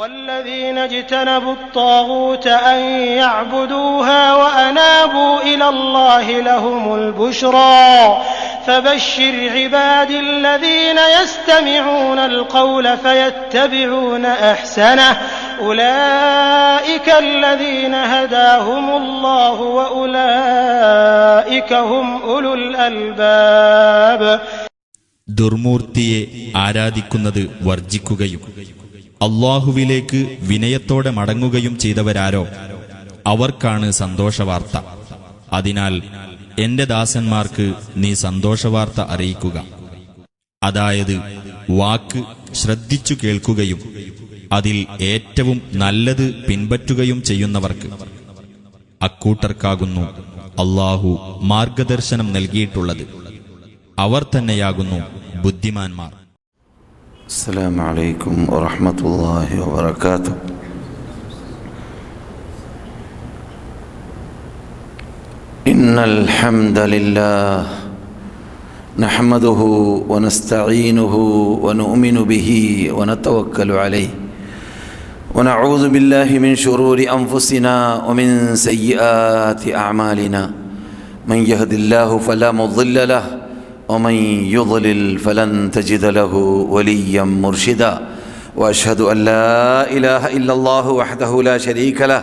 والذين اجتنبوا الطاغوت أن يعبدوها وأنابوا إلى الله لهم البشرى فبشر عبادي الذين يستمعون القول فيتبعون أحسنه أولئك الذين هداهم الله وأولئك هم أولو الألباب. ദുർമൂർത്തിയെ ആരാധിക്കുന്നത് വർജിക്കുകയും അല്ലാഹുവിലേക്ക് വിനയത്തോടെ മടങ്ങുകയും ചെയ്തവരാരോ അവർക്കാണ് സന്തോഷവാർത്ത. അതിനാൽ എന്റെ ദാസന്മാർക്ക് നീ സന്തോഷവാർത്ത അറിയിക്കുക. അതായത് വാക്ക് ശ്രദ്ധിച്ചു കേൾക്കുകയും അതിൽ ഏറ്റവും നല്ലത് പിൻപറ്റുകയും ചെയ്യുന്നവർക്ക്. അക്കൂട്ടർക്കാകുന്നു അല്ലാഹു മാർഗദർശനം നൽകിയിട്ടുള്ളത്. അവർ തന്നെയാകുന്നു ബുദ്ധിമാന്മാർ. السلام عليكم ورحمة الله وبركاته. إن الحمد لله نحمده ونستعينه ونؤمن به ونتوكل عليه ونعوذ بالله من شرور أنفسنا ومن سيئات أعمالنا من يهد الله فلا مضل له ومن يضلل فلن تجد له وليا مرشدا وأشهد أن لا إله إلا الله وحده لا شريك له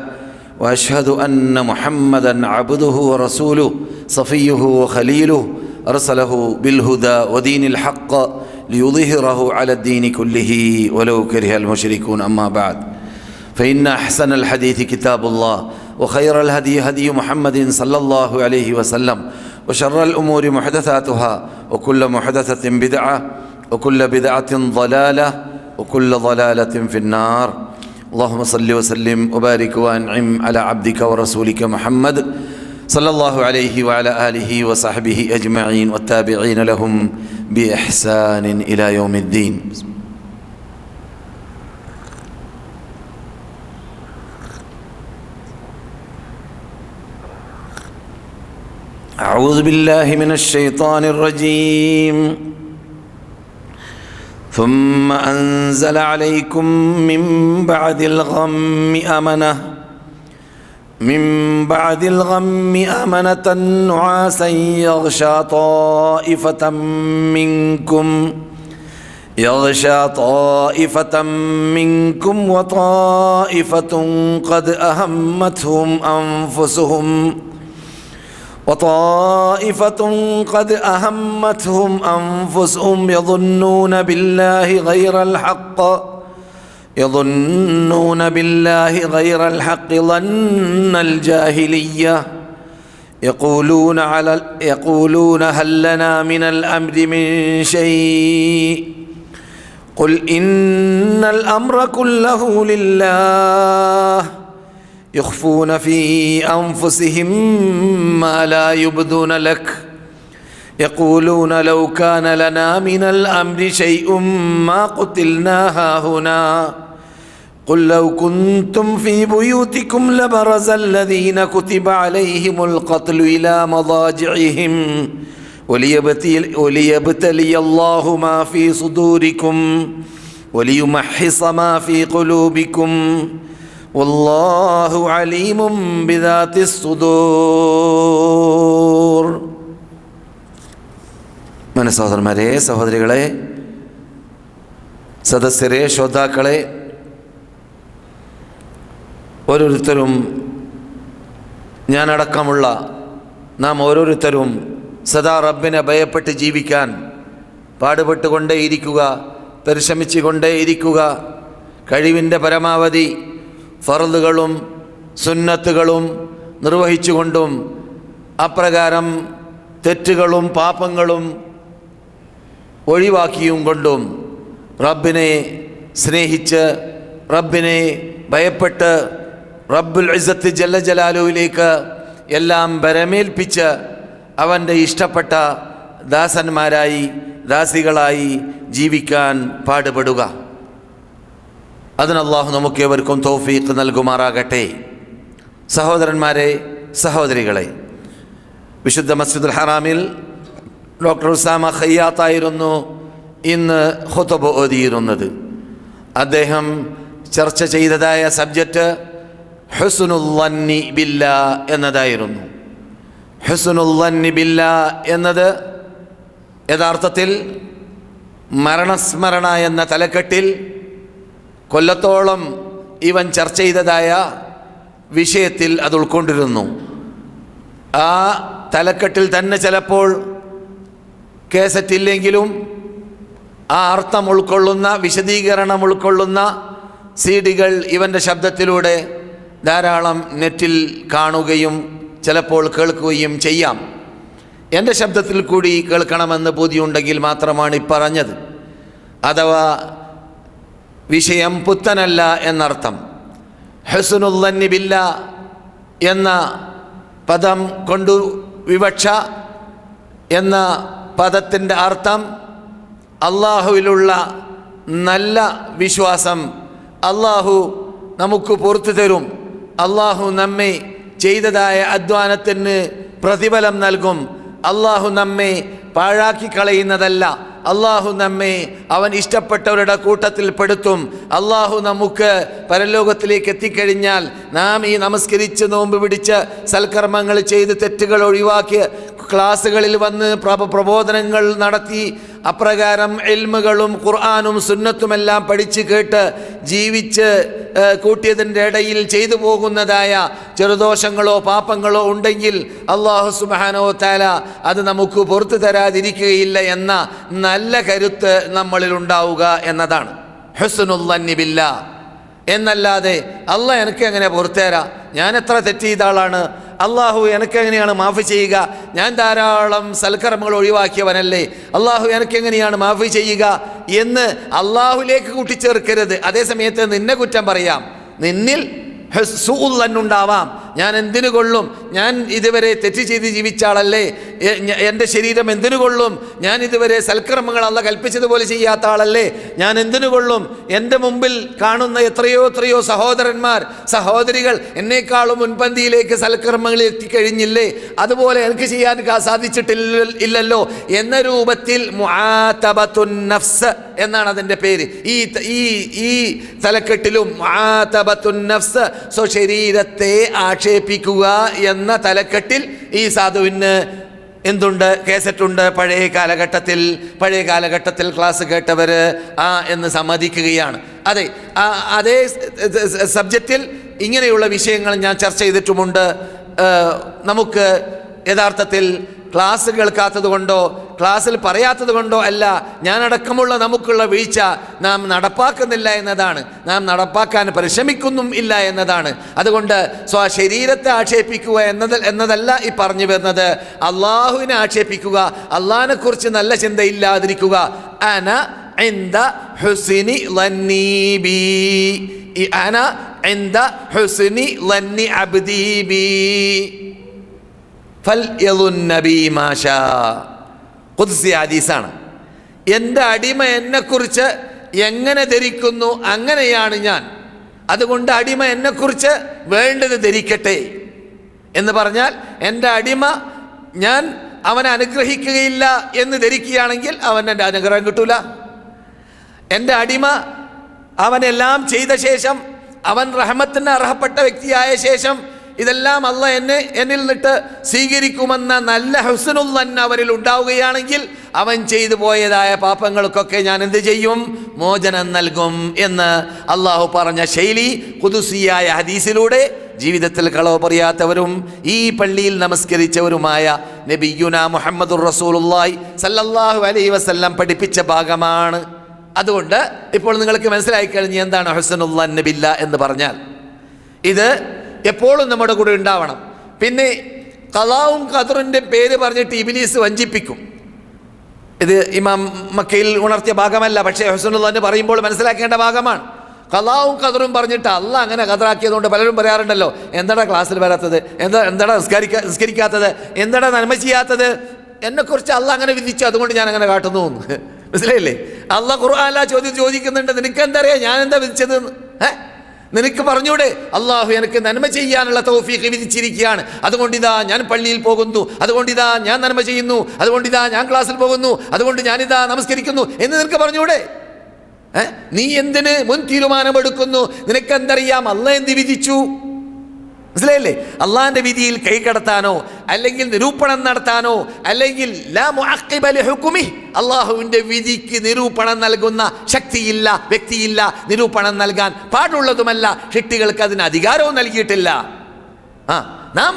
وأشهد أن محمدا عبده ورسوله صفيه وخليله أرسله بالهدى ودين الحق ليظهره على الدين كله ولو كره المشركون. أما بعد فإن أحسن الحديث كتاب الله وخير الهدي هدي محمد صلى الله عليه وسلم وشر الأمور محدثاتها وكل محدثة بدعة وكل بدعة ضلالة وكل ضلالة في النار. اللهم صل وسلم وبارك وأنعم على عبدك ورسولك محمد صلى الله عليه وعلى آله وصحبه أجمعين والتابعين لهم بإحسان إلى يوم الدين. أعوذ بالله من الشيطان الرجيم. ثم أنزل عليكم من بعد الغم أمنة نعاسا يغشى طائفة منكم وطائفة قد أهمتهم أنفسهم يظنون بالله غير الحق ظن الجاهلية يقولون هل لنا من الأمر من شيء قل إن الأمر كله لله يخفون في أنفسهم ما لا يبدون لك يقولون لو كان لنا من الأمر شيء ما قتلنا هاهنا قل لو كنتم في بيوتكم لبرز الذين كتب عليهم القتل إلى مضاجعهم وليبتلي الله ما في صدوركم وليمحص ما في قلوبكم والله عليم بذات الصدور. സഹോദരന്മാരെ, സഹോദരികളെ, സദസ്യരെ, ശ്രോതാക്കളെ, ഓരോരുത്തരും, ഞാനടക്കമുള്ള നാം ഓരോരുത്തരും സദാ റബ്ബിനെ ഭയപ്പെട്ട് ജീവിക്കാൻ പാടുപെട്ടുകൊണ്ടേയിരിക്കുക, പരിശ്രമിച്ചുകൊണ്ടേയിരിക്കുക. കഴിവിൻ്റെ പരമാവധി ഫർളുകളും സുന്നത്തുകളും നിർവഹിച്ചുകൊണ്ടും അപ്രകാരം തെറ്റുകളും പാപങ്ങളും ഒഴിവാക്കിയും കൊണ്ടും റബ്ബിനെ സ്നേഹിച്ച് റബ്ബിനെ ഭയപ്പെട്ട് റബ്ബുൽ ഇസ്സത്ത് ജല്ല ജലാലുവിലേക്ക് എല്ലാം ബരമേൽപ്പിച്ച് അവൻ്റെ ഇഷ്ടപ്പെട്ട ദാസന്മാരായി ദാസികളായി ജീവിക്കാൻ പാടുപെടുക. അതിന് അല്ലാഹു നമുക്കേവർക്കും തൗഫീഖ് നൽകുമാറാകട്ടെ. സഹോദരന്മാരെ, സഹോദരികളെ, വിശുദ്ധ മസ്ജിദുൽ ഹറാമിൽ ഡോക്ടർ ഉസാമ ഖയ്യാത്തായിരുന്നു ഇന്ന് ഖുതുബ ഓതിയിരുന്നത്. അദ്ദേഹം ചർച്ച ചെയ്തതായ സബ്ജക്റ്റ് ഹുസ്നുൽ ളന്നി ബില്ലാ എന്നതായിരുന്നു. ഹുസ്നുൽ ളന്നി ബില്ലാ എന്നത് യഥാർത്ഥത്തിൽ മരണസ്മരണ എന്ന തലക്കെട്ടിൽ കൊല്ലത്തോളം ഇവൻ ചർച്ച ചെയ്തതായ വിഷയത്തിൽ അത് ഉൾക്കൊണ്ടിരുന്നു. ആ തലക്കെട്ടിൽ തന്നെ ചിലപ്പോൾ കേസറ്റില്ലെങ്കിലും ആ അർത്ഥം ഉൾക്കൊള്ളുന്ന, വിശദീകരണം ഉൾക്കൊള്ളുന്ന സീഡികൾ ഇവൻ്റെ ശബ്ദത്തിലൂടെ ധാരാളം നെറ്റിൽ കാണുകയും ചിലപ്പോൾ കേൾക്കുകയും ചെയ്യാം. എൻ്റെ ശബ്ദത്തിൽ കൂടി കേൾക്കണമെന്ന് ബോധ്യമുണ്ടെങ്കിൽ മാത്രമാണ് പറഞ്ഞത്. അഥവാ വിഷയം പുത്തനല്ല എന്നർത്ഥം. ഹുസ്നുൽ ളന്നി ബില്ലാ എന്ന പദം കൊണ്ടു വിവക്ഷ എന്ന പദത്തിൻ്റെ അർത്ഥം അള്ളാഹുവിലുള്ള നല്ല വിശ്വാസം, അള്ളാഹു നമുക്ക് പുറത്തു തരും, അള്ളാഹു നമ്മെ ചെയ്തതായ അധ്വാനത്തിന് പ്രതിഫലം നൽകും, അള്ളാഹു നമ്മെ പാഴാക്കി കളയുന്നതല്ല, അള്ളാഹു നമ്മെ അവൻ ഇഷ്ടപ്പെട്ടവരുടെ കൂട്ടത്തിൽ പെടുത്തും, അള്ളാഹു നമുക്ക് പരലോകത്തിലേക്ക് എത്തിക്കഴിഞ്ഞാൽ നാം ഈ നമസ്കരിച്ച് നോമ്പ് പിടിച്ച് സൽക്കർമ്മങ്ങൾ ചെയ്ത് തെറ്റുകൾ ഒഴിവാക്കി ക്ലാസ്സുകളിൽ വന്ന് പ്രബോധനങ്ങൾ നടത്തി അപ്രകാരം ഇൽമുകളും ഖുർആനും സുന്നത്തുമെല്ലാം പഠിച്ച് കേട്ട് ജീവിച്ച് കൂട്ടിയതിൻ്റെ ഇടയിൽ ചെയ്തു പോകുന്നതായ ചെറുദോഷങ്ങളോ പാപങ്ങളോ ഉണ്ടെങ്കിൽ അല്ലാഹു സുബ്ഹാനഹു വ തആല അത് നമുക്ക് പുറത്തു തരാതിരിക്കുകയില്ല എന്ന നല്ല കരുത്ത് നമ്മളിൽ ഉണ്ടാവുക എന്നതാണ് ഹുസ്നുൽ ളന്നി ബില്ലാ. എന്നല്ലാതെ അള്ളാഹ് എനിക്ക് എങ്ങനെ പുറത്തുതരാം, ഞാൻ എത്ര തെറ്റ് ചെയ്ത ആളാണ്, അള്ളാഹു എനിക്കെങ്ങനെയാണ് മാഫി ചെയ്യുക, ഞാൻ ധാരാളം സൽക്കർമ്മങ്ങൾ ഒഴിവാക്കിയവനല്ലേ, അള്ളാഹു എനിക്കെങ്ങനെയാണ് മാഫി ചെയ്യുക എന്ന് അള്ളാഹുലേക്ക് കൂട്ടിച്ചേർക്കരുത്. അതേസമയത്ത് നിന്നെ കുറ്റം പറയാം, നിന്നിൽ സൂഉൽ ളന്നുണ്ടാവാം, ഞാൻ എന്തിനു കൊള്ളും, ഞാൻ ഇതുവരെ തെറ്റ് ചെയ്ത് ജീവിച്ച ആളല്ലേ, എൻ്റെ ശരീരം എന്തിനു കൊള്ളും, ഞാൻ ഇതുവരെ സൽക്കർമ്മങ്ങൾ അള്ളാഹ് കൽപ്പിച്ചതുപോലെ ചെയ്യാത്ത ആളല്ലേ, ഞാൻ എന്തിനു കൊള്ളും, എൻ്റെ മുമ്പിൽ കാണുന്ന എത്രയോ എത്രയോ സഹോദരന്മാർ സഹോദരികൾ എന്നേക്കാളും മുൻപന്തിയിലേക്ക് സൽക്കർമ്മങ്ങളിൽ എത്തിക്കഴിഞ്ഞില്ലേ, അതുപോലെ എനിക്ക് ചെയ്യാൻ സാധിച്ചിട്ടില്ലല്ലോ എന്ന രൂപത്തിൽ മുആതബത്തുൻ നഫ്സ് എന്നാണ് അതിൻ്റെ പേര്. ഈ തലക്കെട്ടിലും മുആതബത്തുൻ നഫ്സ്, സ്വശരീരത്തെ ആക്ഷേപിക്കുക എന്ന തലക്കെട്ടിൽ ഈ സാധുവിന് എന്തുണ്ട്, കേസറ്റുണ്ട്. പഴയ കാലഘട്ടത്തിൽ ക്ലാസ് കേട്ടവർ എന്ന് സമ്മതിക്കുകയാണ്. അതേ സബ്ജക്റ്റിൽ ഇങ്ങനെയുള്ള വിഷയങ്ങൾ ഞാൻ ചർച്ച ചെയ്തിട്ടുമുണ്ട്. നമുക്ക് യഥാർത്ഥത്തിൽ ക്ലാസ് കേൾക്കാത്തത് കൊണ്ടോ ക്ലാസ്സിൽ പറയാത്തത് കൊണ്ടോ അല്ല, ഞാനടക്കമുള്ള നമുക്കുള്ള വീഴ്ച നാം നടപ്പാക്കുന്നില്ല എന്നതാണ്, നാം നടപ്പാക്കാൻ പരിശ്രമിക്കുന്നും ഇല്ല എന്നതാണ്. അതുകൊണ്ട് സ്വശരീരത്തെ ആക്ഷേപിക്കുക എന്നതല്ല ഈ പറഞ്ഞു വരുന്നത്, അള്ളാഹുവിനെ ആക്ഷേപിക്കുക, അള്ളാഹിനെ കുറിച്ച് നല്ല ചിന്തയില്ലാതിരിക്കുക. അന ഇൻദ ഹുസ്നി ളന്നി ബി, അന ഇൻദ ഹുസ്നി ളന്നി അബ്ദി ബി ഖുദ്സി ഹദീസാണ്. എൻ്റെ അടിമ എന്നെക്കുറിച്ച് എങ്ങനെ ധരിക്കുന്നു അങ്ങനെയാണ് ഞാൻ, അതുകൊണ്ട് അടിമ എന്നെക്കുറിച്ച് വേണ്ടത് ധരിക്കട്ടെ എന്ന് പറഞ്ഞാൽ, എൻ്റെ അടിമ ഞാൻ അവനെ അനുഗ്രഹിക്കുകയില്ല എന്ന് ധരിക്കുകയാണെങ്കിൽ അവൻ എൻ്റെ അനുഗ്രഹം കിട്ടൂല. എൻ്റെ അടിമ അവനെല്ലാം ചെയ്ത ശേഷം, അവൻ റഹ്മത്തിന് അർഹപ്പെട്ട വ്യക്തിയായ ശേഷം ഇതെല്ലാം അള്ളാഹ് എന്നിൽ നിന്നിട്ട് സ്വീകരിക്കുമെന്ന നല്ല ഹുസ്നുൽ ളന്ന് അവരിൽ ഉണ്ടാവുകയാണെങ്കിൽ അവൻ ചെയ്തു പോയതായ പാപങ്ങൾക്കൊക്കെ ഞാൻ എന്ത് ചെയ്യും, മോചനം നൽകും എന്ന് അള്ളാഹു പറഞ്ഞ ശൈലി ഖുദ്സിയായ ഹദീസിലൂടെ ജീവിതത്തിൽ കളവ് പറയാത്തവരും ഈ പള്ളിയിൽ നമസ്കരിച്ചവരുമായ നബിയുനാ മുഹമ്മദുർ റസൂലുള്ളാഹി സല്ലല്ലാഹു അലൈഹി വസല്ലം പഠിപ്പിച്ച ഭാഗമാണ്. അതുകൊണ്ട് ഇപ്പോൾ നിങ്ങൾക്ക് മനസ്സിലായി കഴിഞ്ഞ് എന്താണ് ഹുസ്നുൽ ളന്ന് ബില്ലാ എന്ന് പറഞ്ഞാൽ. ഇത് എപ്പോഴും നമ്മുടെ കൂടെ ഉണ്ടാവണം. പിന്നെ ഖളാവും ഖദറിൻ്റെ പേര് പറഞ്ഞിട്ട് ഇബ്ലീസ് വഞ്ചിപ്പിക്കും. ഇത് ഇമാം മക്കയിൽ ഉണർത്തിയ ഭാഗമല്ല, പക്ഷേ ഹുസ്നുൽ ളന്ന് പറയുമ്പോൾ മനസ്സിലാക്കേണ്ട ഭാഗമാണ്. ഖളാവും ഖദറും പറഞ്ഞിട്ട് അള്ളാഹ് അങ്ങനെ ഖദറാക്കിയതുകൊണ്ട് പലരും പറയാറുണ്ടല്ലോ, എന്താടാ ക്ലാസ്സിൽ വരാത്തത്, എന്താടാ നിസ്കരിക്കാത്തത്, എന്താടാ നന്മ ചെയ്യാത്തത്, എന്നെക്കുറിച്ച് അള്ളാഹ് അങ്ങനെ വിധിച്ചു, അതുകൊണ്ട് ഞാൻ അങ്ങനെ കാട്ടുന്നു. മനസ്സിലായില്ലേ? അള്ളാഹ് ഖുർആനിലാ ചോദിക്കുന്നുണ്ട്, നിനക്കെന്തറിയാം ഞാൻ എന്താ വിധിച്ചത്? നിനക്ക് പറഞ്ഞൂടെ, അള്ളാഹു എനിക്ക് നന്മ ചെയ്യാനുള്ള തൗഫീഖ് വിധിച്ചിരിക്കുകയാണ്, അതുകൊണ്ടിതാ ഞാൻ പള്ളിയിൽ പോകുന്നു, അതുകൊണ്ടിതാ ഞാൻ നന്മ ചെയ്യുന്നു, അതുകൊണ്ടിതാ ഞാൻ ക്ലാസ്സിൽ പോകുന്നു, അതുകൊണ്ട് ഞാനിതാ നമസ്കരിക്കുന്നു എന്ന് നിനക്ക് പറഞ്ഞൂടെ? നീ എന്തിന് മുൻ തീരുമാനമെടുക്കുന്നു? നിനക്കെന്തറിയാം അള്ളാഹ് എന്ത് വിധിച്ചു? മനസ്സിലായില്ലേ? അള്ളാഹിന്റെ വിധിയിൽ കൈകടത്താനോ അല്ലെങ്കിൽ നിരൂപണം നടത്താനോ അല്ലെങ്കിൽ ലാ മുഅഖിബ ലിഹുക്മിഹി, അള്ളാഹുവിന്റെ വിധിക്ക് നിരൂപണം നൽകുന്ന ശക്തിയില്ല, വ്യക്തിയില്ല, നിരൂപണം നൽകാൻ പാടുള്ളതുമല്ല. ഷിട്ടികൾക്ക് അതിന് അധികാരവും നൽകിയിട്ടില്ല. നാം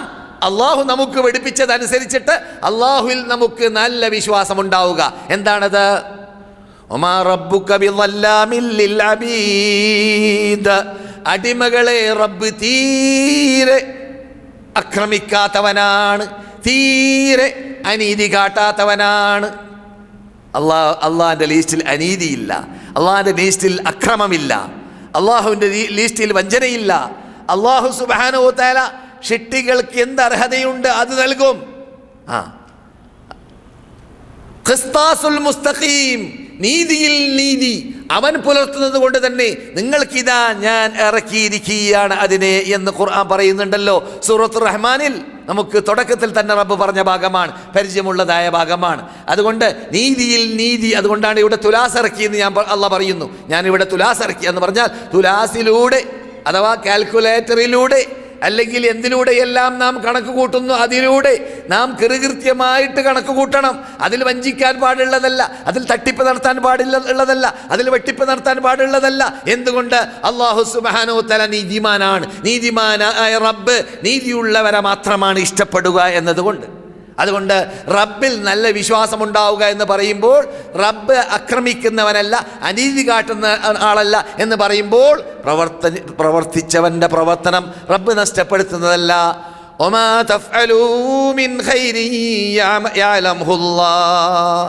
അള്ളാഹു നമുക്ക് പഠിപ്പിച്ചതനുസരിച്ചിട്ട് അള്ളാഹുവിൽ നമുക്ക് നല്ല വിശ്വാസം ഉണ്ടാവുക. എന്താണത്? ഒമാ റബ്ബുക ബിളല്ലാമിൽ ലിൽ അബീദ്, അടിമകളെ റബ്ബ് തീരെ ആക്രമിക്കാത്തവനാണ്, തീരെ അനീതി കാട്ടാത്തവനാണ്. അള്ളാഹിന്റെ ലിസ്റ്റിൽ അനീതിയില്ല, അള്ളാഹിന്റെ ലിസ്റ്റിൽ അക്രമമില്ല, അള്ളാഹുവിന്റെ ലിസ്റ്റിൽ വഞ്ചനയില്ല. അള്ളാഹു സുബ്ഹാനഹു വ തആല ഷിട്ടികൾക്ക് എന്ത് അർഹതയുണ്ട് അത് നൽകും. ഖിസ്താസുൽ മുസ്തഖീം, നീതിയിൽ നീതി അവൻ പുലർത്തുന്നത് കൊണ്ട് തന്നെ നിങ്ങൾക്കിതാ ഞാൻ ഇറക്കിയിരിക്കുകയാണ് അതിനെ എന്ന് ഖുർആൻ പറയുന്നുണ്ടല്ലോ. സൂറത്തുർ റഹ്മാനിൽ നമുക്ക് തുടക്കത്തിൽ തന്നെ റബ്ബ് പറഞ്ഞ ഭാഗമാണ്, പരിചയമുള്ളതായ ഭാഗമാണ്. അതുകൊണ്ട് നീതിയിൽ നീതി, അതുകൊണ്ടാണ് ഇവിടെ തുലാസ് ഇറക്കിയെന്ന് അള്ളാഹ് പറയുന്നു. ഞാനിവിടെ തുലാസ് ഇറക്കി എന്ന് പറഞ്ഞാൽ തുലാസിലൂടെ അഥവാ കാൽക്കുലേറ്ററിലൂടെ അല്ലെങ്കിൽ എന്തിലൂടെയെല്ലാം നാം കണക്ക് കൂട്ടുന്നു അതിലൂടെ നാം കൃത്യമായിട്ട് കണക്ക് കൂട്ടണം. അതിൽ വഞ്ചിക്കാൻ പാടുള്ളതല്ല, അതിൽ തട്ടിപ്പ് നടത്താൻ പാടുള്ളതല്ല, അതിൽ വെട്ടിപ്പ് നടത്താൻ പാടുള്ളതല്ല. എന്തുകൊണ്ട്? അല്ലാഹു സുബ്ഹാനഹു വ തആല നീതിമാനാണ്. നീതിമാനായ റബ്ബ് നീതിയുള്ളവരെ മാത്രമാണ് ഇഷ്ടപ്പെടുക എന്നതുകൊണ്ട്. അതുകൊണ്ട് റബ്ബിൽ നല്ല വിശ്വാസം ഉണ്ടാവുക എന്ന് പറയുമ്പോൾ റബ്ബ് ആക്രമിക്കുന്നവനല്ല, അനീതി കാട്ടുന്ന ആളല്ല എന്ന് പറയുമ്പോൾ പ്രവർത്തിച്ചവന്റെ പ്രവർത്തനം റബ്ബ് നഷ്ടപ്പെടുത്തുന്നതല്ല. ഒമാ തഫ്അലൂ മിൻ ഖൈരിൻ യഅലമുല്ലാഹ്,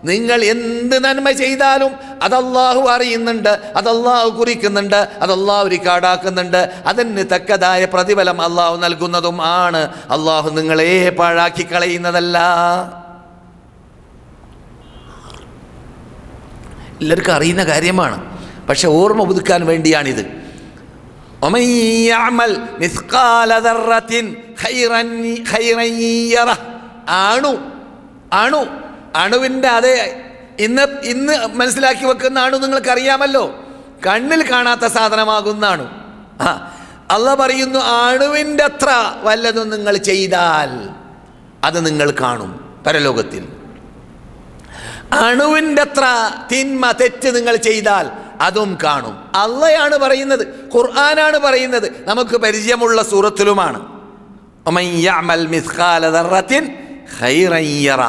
നിങ്ങൾ എന്ത് നന്മ ചെയ്താലും അതല്ലാഹു അറിയുന്നുണ്ട്, അതല്ലാഹു കുറിക്കുന്നുണ്ട്, അതല്ലാഹു റിക്കാർഡാക്കുന്നുണ്ട്. അതിന് തക്കതായ പ്രതിഫലം അല്ലാഹു നൽകുന്നതും ആണ്. അല്ലാഹു നിങ്ങളെ പാഴാക്കി കളയുന്നതല്ല. എല്ലാവർക്കും അറിയുന്ന കാര്യമാണ്, പക്ഷെ ഓർമ്മ പുതുക്കാൻ വേണ്ടിയാണിത്. അണുവിൻ്റെ അതേ ഇന്ന് മനസ്സിലാക്കി വെക്കുന്ന അണു നിങ്ങൾക്കറിയാമല്ലോ, കണ്ണിൽ കാണാത്ത സാധനമാകുന്ന അണു. അല്ലാഹ് പറയുന്നു അണുവിൻ്റെ അത്ര വല്ലതും നിങ്ങൾ ചെയ്താൽ അത് നിങ്ങൾ കാണും പരലോകത്തിൽ. അണുവിൻ്റെ അത്ര തിന്മ തെറ്റ് നിങ്ങൾ ചെയ്താൽ അതും കാണും. അള്ളയാണ് പറയുന്നത്, ഖുർആനാണ് പറയുന്നത്, നമുക്ക് പരിചയമുള്ള സൂറത്തിലുമാണ്. ഒമൻ യഅമൽ മിസ്ഖാല ദർറത്തിൻ ഖൈറൻ യറ